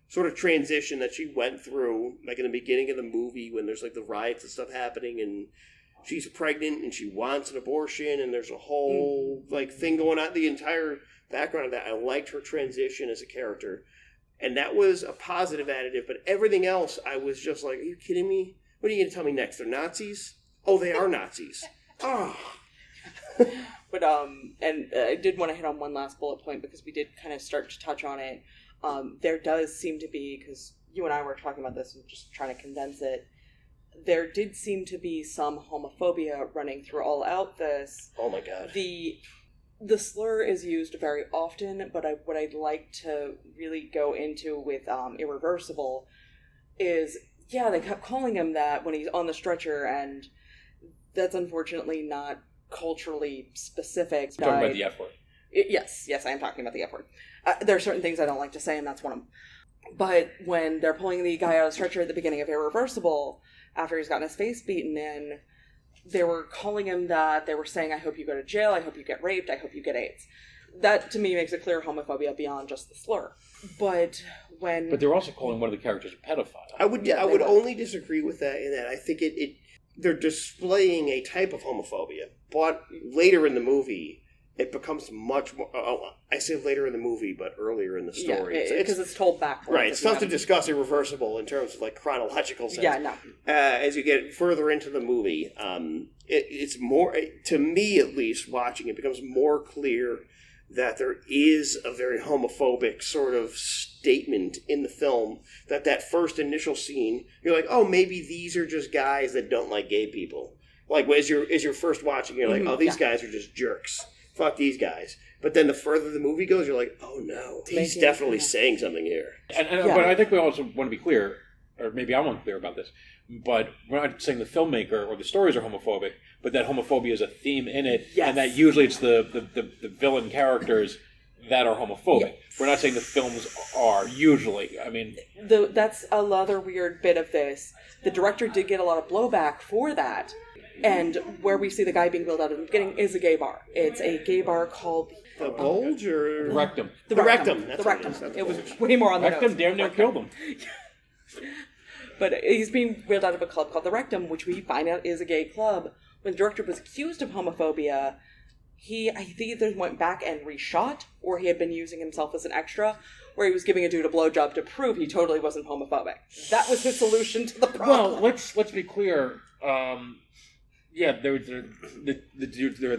sort of transition that she went through, like in the beginning of the movie when there's like the riots and stuff happening, and she's pregnant and she wants an abortion, and there's a whole like thing going on. The entire background of that, I liked her transition as a character, and that was a positive additive. But everything else, I was just like, "Are you kidding me? What are you going to tell me next? They're Nazis? Oh, they are Nazis. Oh." But and I did want to hit on one last bullet point because we did kind of start to touch on it. There does seem to be, because you and I were talking about this and just trying to condense it, there did seem to be some homophobia running through all out this. Oh my god. The slur is used very often, but what I'd like to really go into with Irreversible is, they kept calling him that when he's on the stretcher, and that's unfortunately not culturally specific. You're talking about the F word. Yes, I am talking about the F word. There are certain things I don't like to say, and that's one of them. But when they're pulling the guy out of the stretcher at the beginning of Irreversible, after he's gotten his face beaten in, they were calling him that. They were saying, "I hope you go to jail. I hope you get raped. I hope you get AIDS." That, to me, makes it clear homophobia beyond just the slur. But they were also calling one of the characters a pedophile. I would only disagree with that in that I think they're displaying a type of homophobia, but later in the movie, it becomes much more. I say later in the movie, but earlier in the story, because it's told backwards. Right, it's tough to discuss Irreversible in terms of like chronological sense. Yeah, no. As you get further into the movie, it's more, to me at least, watching it becomes more clear that there is a very homophobic sort of statement in the film. That first initial scene, you're like, oh, maybe these are just guys that don't like gay people. Like as you're first watching, you're like, oh, these guys are just jerks. Fuck these guys. But then the further the movie goes, you're like, oh no, he's definitely saying something here. But I think we also want to be clear, or maybe I'm unclear about this, but we're not saying the filmmaker or the stories are homophobic, but that homophobia is a theme in it, and that usually it's the villain characters that are homophobic. We're not saying the films are, usually. I mean... That's another weird bit of this. The director did get a lot of blowback for that. And where we see the guy being wheeled out in the beginning is a gay bar. It's a gay bar called... The Bulge or... The Rectum. The Rectum. The Rectum. It was way more on the Rectum nose. damn near killed him. But he's being wheeled out of a club called the Rectum, which we find out is a gay club. When the director was accused of homophobia, I think either went back and reshot, or he had been using himself as an extra, where he was giving a dude a blowjob to prove he totally wasn't homophobic. That was his solution to the problem. Well, let's be clear. The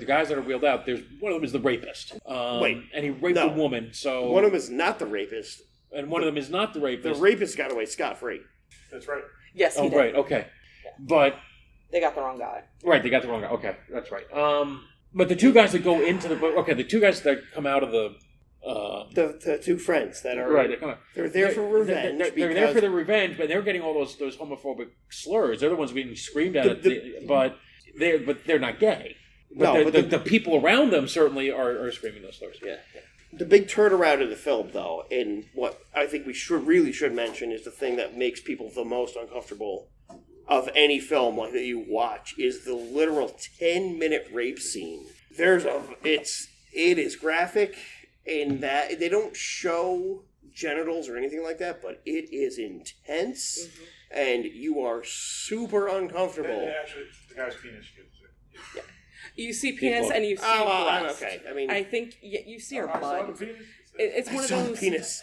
guys that are wheeled out. There's one of them is the rapist. And he raped a woman. So one of them is not the rapist, and one of them is not the rapist. The rapist got away scot-free. That's right. Yes, he did. Right. Okay, but they got the wrong guy. Right, they got the wrong guy. Okay, that's right. But the two guys that go into the two guys that come out of the two friends that are right. They're there for revenge. They're there for their revenge, but they're getting all those homophobic slurs. They're the ones being screamed at. But they're not gay. But the people around them certainly are screaming those slurs. Yeah. The big turnaround of the film, though, and what I think we really should mention is the thing that makes people the most uncomfortable of any film like that you watch is the literal 10-minute rape scene. It is graphic in that they don't show genitals or anything like that, but it is intense, and you are super uncomfortable. And actually, the guy's penis gets it. You see penis and you see breast. Okay. I mean, I think you see her blood. It's I one of saw the those. penis.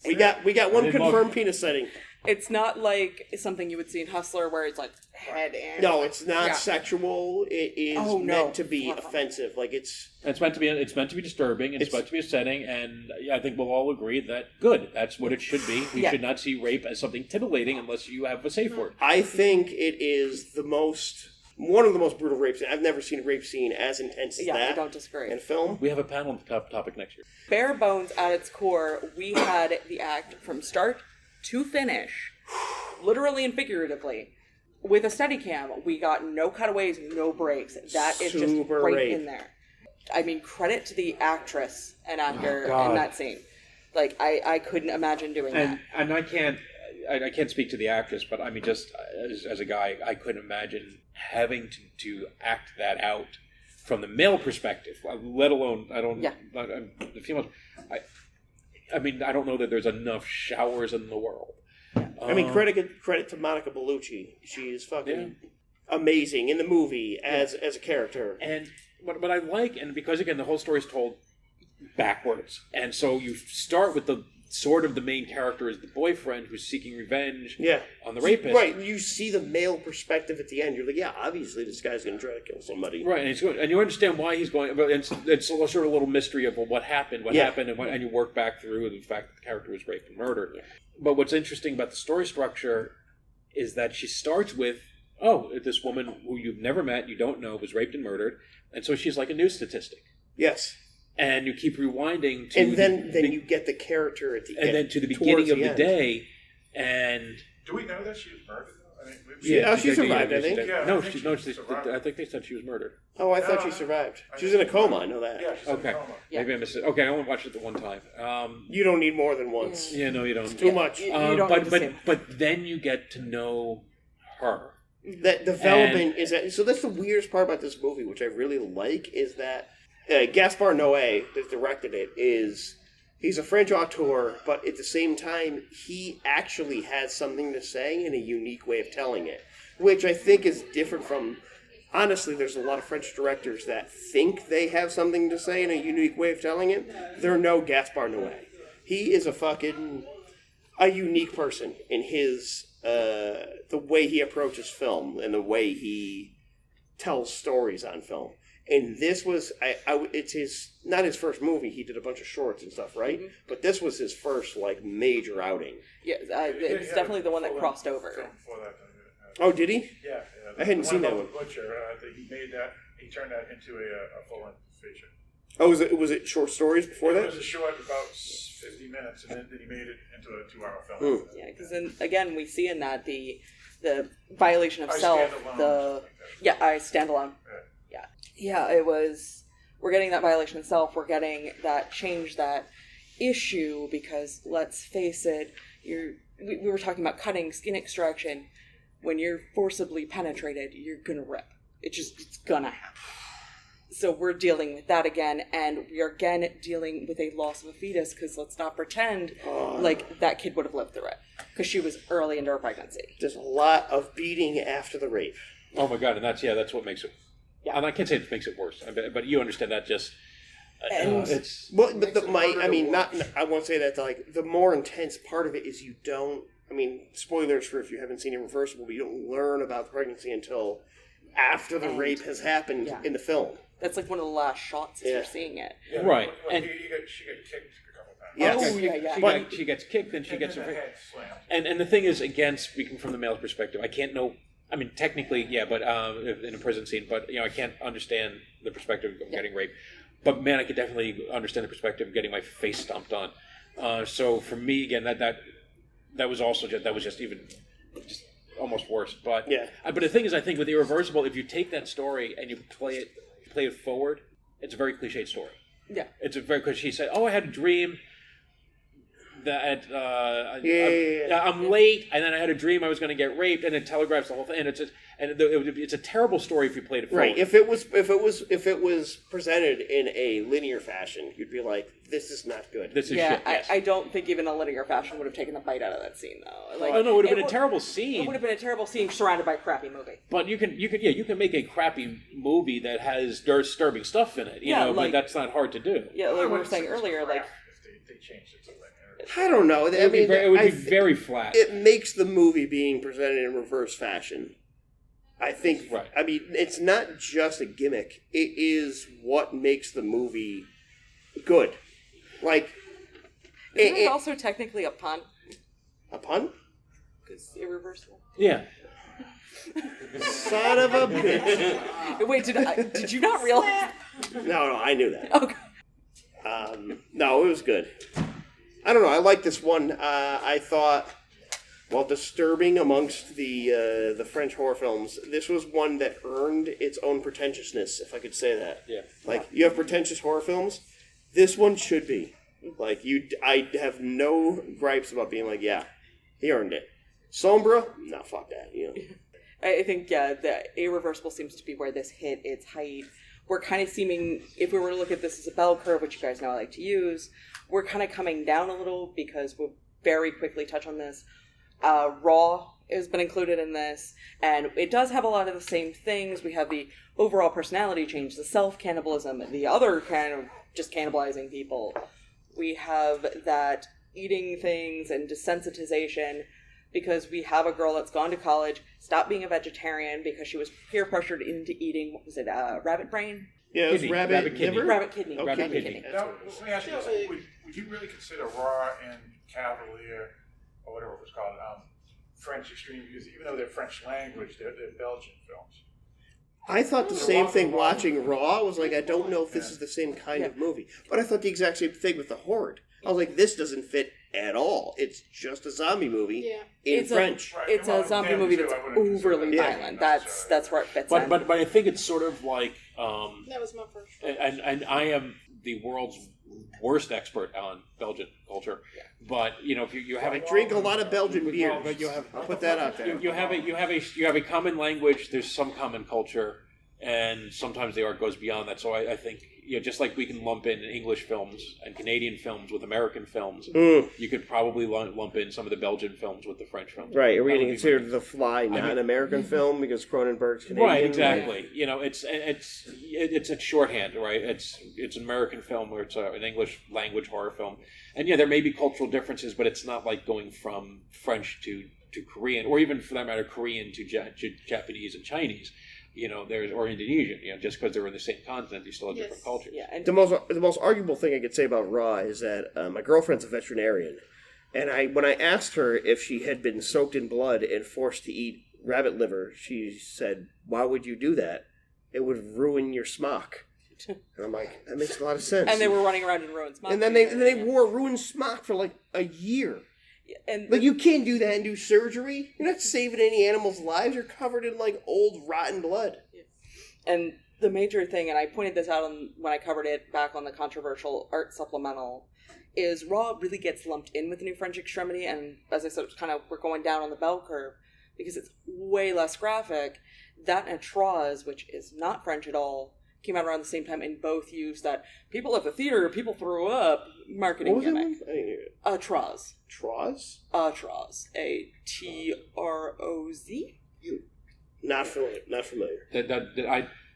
We got one didn't confirmed penis sighting. It's not like something you would see in Hustler where it's like head in. No, it's not Yeah. sexual. It is Oh, no. meant to be offensive. Like it's It's meant to be disturbing, and it's meant to be upsetting, and I think we'll all agree that good. That's what it should be. We should not see rape as something titillating unless you have a safe word. I think it is one of the most brutal rape scenes. I've never seen a rape scene as intense as Yeah, that I don't disagree. in film. We have a panel topic next year. Bare bones at its core, we had the act from start to finish, literally and figuratively. With a Steadicam, we got no cutaways, no breaks. That is just Super right rape. in there. I mean, credit to the actress and actor God. in that scene. Like, I couldn't imagine doing that. And I can't speak to the actress, but I mean, just as a guy, I couldn't imagine having to act that out from the male perspective, let alone the female. I mean, I don't know that there's enough showers in the world. I mean, credit to Monica Bellucci. She is fucking amazing in the movie as a character. And what I like, and because again the whole story is told backwards, and so you start with the sort of the main character is the boyfriend who's seeking revenge on the rapist. Right, you see the male perspective at the end. You're like, yeah, obviously this guy's going to try to kill somebody. Right, and it's good, and you understand why he's going. But it's sort of a little mystery of what happened, and you work back through the fact that the character was raped and murdered. Yeah. But what's interesting about the story structure is that she starts with, this woman who you've never met, you don't know, was raped and murdered, and so she's like a news statistic. Yes. And you keep rewinding to... And then you get the character at the end. And then to the beginning of the day, and... Do we know that she was murdered? I mean, she survived, I think. I think they said she was murdered. Oh, I thought she survived. She was in a coma, I know that. Yeah, she's in a coma. Maybe I missed it. Okay, I only watched it the one time. You don't need more than once. Yeah, no, you don't. Too much. You don't need to see. But then you get to know her. That development is that. So that's the weirdest part about this movie, which I really like, is that Gaspar Noé, that directed it, he's a French auteur, but at the same time, he actually has something to say in a unique way of telling it, which I think is different from... Honestly, there's a lot of French directors that think they have something to say in a unique way of telling it. They're no Gaspar Noé. He is a unique person in his... the way he approaches film and the way he tells stories on film. And this was, it's not his first movie. He did a bunch of shorts and stuff, right? Mm-hmm. But this was his first, major outing. Yeah, it's definitely the one that crossed over. Oh, did he? Yeah. I hadn't seen that one. Butcher, he turned that into a full-length feature. Oh, was it short stories before that? It was a short, about 50 minutes, and then he made it into a 2-hour film. Mm. Yeah, because then, again, we see in that the violation of self, I stand alone. Yeah, it was, we're getting that violation of self, we're getting that change, that issue, because let's face it, we were talking about cutting, skin extraction. When you're forcibly penetrated, you're gonna rip. It's gonna happen. So we're dealing with that again, and we are again dealing with a loss of a fetus, because let's not pretend like that kid would have lived through it, because she was early into her pregnancy. There's a lot of beating after the rape. Oh my God, and that's what makes it... Yeah, and I can't say it makes it worse, but you understand that just... it's... Well, but I won't say that, the more intense part of it is you don't... I mean, spoilers for if you haven't seen Irreversible, but you don't learn about the pregnancy until after the rape has happened in the film. That's one of the last shots as you're seeing it. Yeah, right. And she got kicked a couple times. Yes. She gets kicked, then she gets her head slammed. And the thing is, again, speaking from the male's perspective, I can't know. I mean, technically, but in a prison scene, but I can't understand the perspective of getting raped. But man, I could definitely understand the perspective of getting my face stomped on. So for me, again, that was also just almost worse. But but the thing is, I think with Irreversible, if you take that story and you play it forward, it's a very cliched story. Yeah, it's a very cliche. She said, "Oh, I had a dream that I'm late, and then I had a dream I was going to get raped, and it telegraphs the whole thing. And it's a terrible story if you played it forward. Right. If it was presented in a linear fashion, you'd be like, "This is not good." This is shit. Yes. I don't think even a linear fashion would have taken the bite out of that scene, though. No, it would have been a terrible scene. It would have been a terrible scene surrounded by a crappy movie. But you can make a crappy movie that has disturbing stuff in it, but that's not hard to do. Yeah, like we were saying earlier, changed it to linear. I don't know. It would be very flat. It makes the movie being presented in reverse fashion. I think. Right. I mean, it's not just a gimmick. It is what makes the movie good. Like, Isn't it also technically a pun? a pun? Because irreversible. Yeah. Son of a bitch. Wait, did you not realize? No, I knew that. Okay. No, it was good. I don't know. I like this one. I thought, while disturbing amongst the French horror films, this was one that earned its own pretentiousness, if I could say that. Yeah. Like, you have pretentious horror films. This one should be. Like, I have no gripes about being like, yeah, he earned it. Sombre? No, fuck that. You know. I think, the Irreversible seems to be where this hit its height. We're kind of seeming, if we were to look at this as a bell curve, which you guys know I like to use, we're kind of coming down a little because we'll very quickly touch on this. Raw has been included in this, and it does have a lot of the same things. We have the overall personality change, the self-cannibalism, the other kind of just cannibalizing people. We have that eating things and desensitization, because we have a girl that's gone to college, stopped being a vegetarian because she was peer pressured into eating, what was it, rabbit brain? Yeah, it was Kidney. rabbit Rabbit kidney. liver? Rabbit kidney. Oh, Rabbit kidney. kidney. Now, let me ask you this. Would you really consider Raw and Calvaire, or whatever it was called, French Extremity? Because even though they're French language, they're Belgian films. I thought the same thing watching Raw. I was like, I don't know if this is the same kind of movie. But I thought the exact same thing with The Horde. I was like, this doesn't fit at all. It's just a zombie movie in French. It's a zombie movie that's overly violent. That's where it fits in. But I think it's sort of like... that was my first one. And I am the world's worst expert on Belgian culture. But, you know, if you have... I drink a lot of Belgian beer. But you have... I'll put that out there. You have a common language. There's some common culture, and sometimes the art goes beyond that. So I think, you know, just like we can lump in English films and Canadian films with American films, you could probably lump in some of the Belgian films with the French films. Right? Are we going to consider The Fly not an American film because Cronenberg's Canadian? Right, exactly. You know, it's a shorthand, right? It's an American film or it's an English language horror film, and yeah, there may be cultural differences, but it's not like going from French to Korean, or even for that matter, Korean to Japanese and Chinese. You know, or Indonesian. You know, just because they're in the same continent, you still have different cultures. Yeah, and The most arguable thing I could say about Raw is that my girlfriend's a veterinarian, and when I asked her if she had been soaked in blood and forced to eat rabbit liver, she said, "Why would you do that? It would ruin your smock." And I'm like, that makes a lot of sense. and they were running around in ruined smock. And then they wore a ruined smock for like a year. And Like, you can't do that and do surgery. You're not saving any animals' lives. You're covered in like old rotten blood. And the major thing, and I pointed this out when I covered it back on the controversial art supplemental, is Raw really gets lumped in with the new French Extremity, and as I said, we're going down on the bell curve because it's way less graphic. That and Traz, which is not French at all, came out around the same time, and both used that people at the theater, people threw up marketing What was that gimmick. one? I didn't hear it. Traz. Troz? Traz. A-T-R-O-Z? Not familiar.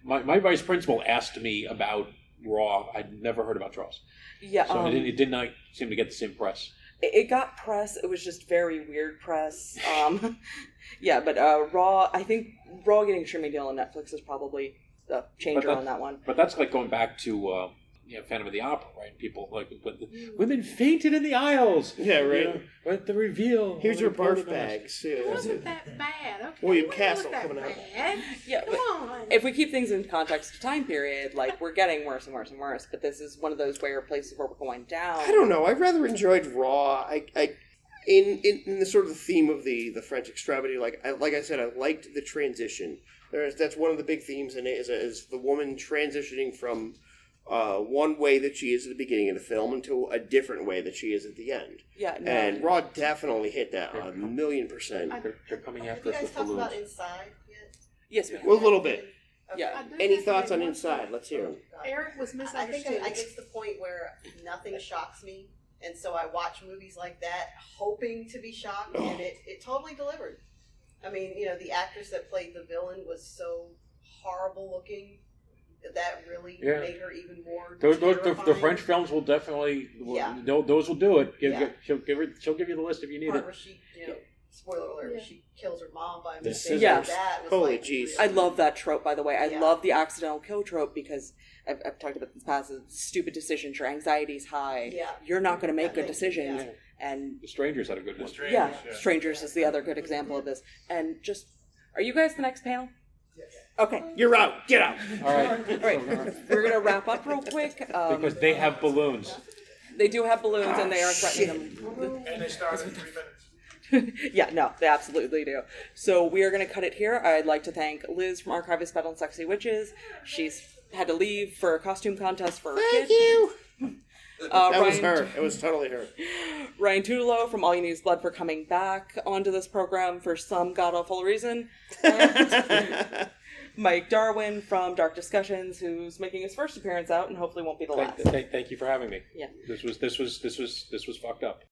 My vice principal asked me about Raw. I'd never heard about Trolls. Yeah. So it did not seem to get the same press. It got press. It was just very weird press. Yeah, but Raw, I think Raw getting a streaming deal on Netflix is probably the changer on that one. But that's like going back to Phantom of the Opera, right? People like women fainted in the aisles. Yeah, right. You know, at the reveal. Here's your barf photographs. bags. It wasn't that bad. Okay, William it wasn't Castle that coming out. bad. Yeah, Come but on. if we keep things in context of time period, like, we're getting worse and worse and worse, but this is one of those places where we're going down. I don't know. I rather enjoyed Raw. In the sort of the theme of the French Extremity, like I said, I liked the transition. That's one of the big themes in it is the woman transitioning from one way that she is at the beginning of the film into a different way that she is at the end. Yeah, no. And Raw definitely hit that 1,000,000%. They're coming Have after you us guys with talked balloons. about Inside yet? Yes, we have. Well, a little bit. Okay. Yeah. Any thoughts on Inside? Let's hear them. Eric was I think misunderstood. I get to the point where nothing shocks me, and so I watch movies like that hoping to be shocked, and it totally delivered. I mean, the actress that played the villain was so horrible looking that really Yeah. made her even more The terrifying. French films will definitely, Yeah. those will do it. Yeah. She'll give you the list if you need part it. where she, spoiler alert, Yeah. she kills her mom by The mistake. Yeah. Like that was Holy like, jeez. I love that trope, by the way. I Yeah. love the accidental kill trope because I've talked about this in the past. Stupid decisions, your anxiety's high. Yeah. You're not going to make That good makes- decisions. yeah. And The Strangers had a good one. yeah, Strangers is the other good example of this. And just, are you guys the next panel? Okay. You're out. Get out. All right. All right. We're going to wrap up real quick. Because they have balloons. They do have balloons and they are threatening them. And they start in 3 minutes. Yeah, no, they absolutely do. So we are going to cut it here. I'd like to thank Liz from Archivist Battle and Sexy Witches. She's had to leave for a costume contest for her kid. Thank you. That was Ryan, her. It was totally her. Ryan Tutolo from All You Need Is Blood for coming back onto this program for some god-awful reason. And Mike Darwin from Dark Discussions, who's making his first appearance out and hopefully won't be the last. Thank you for having me. Yeah. This was fucked up.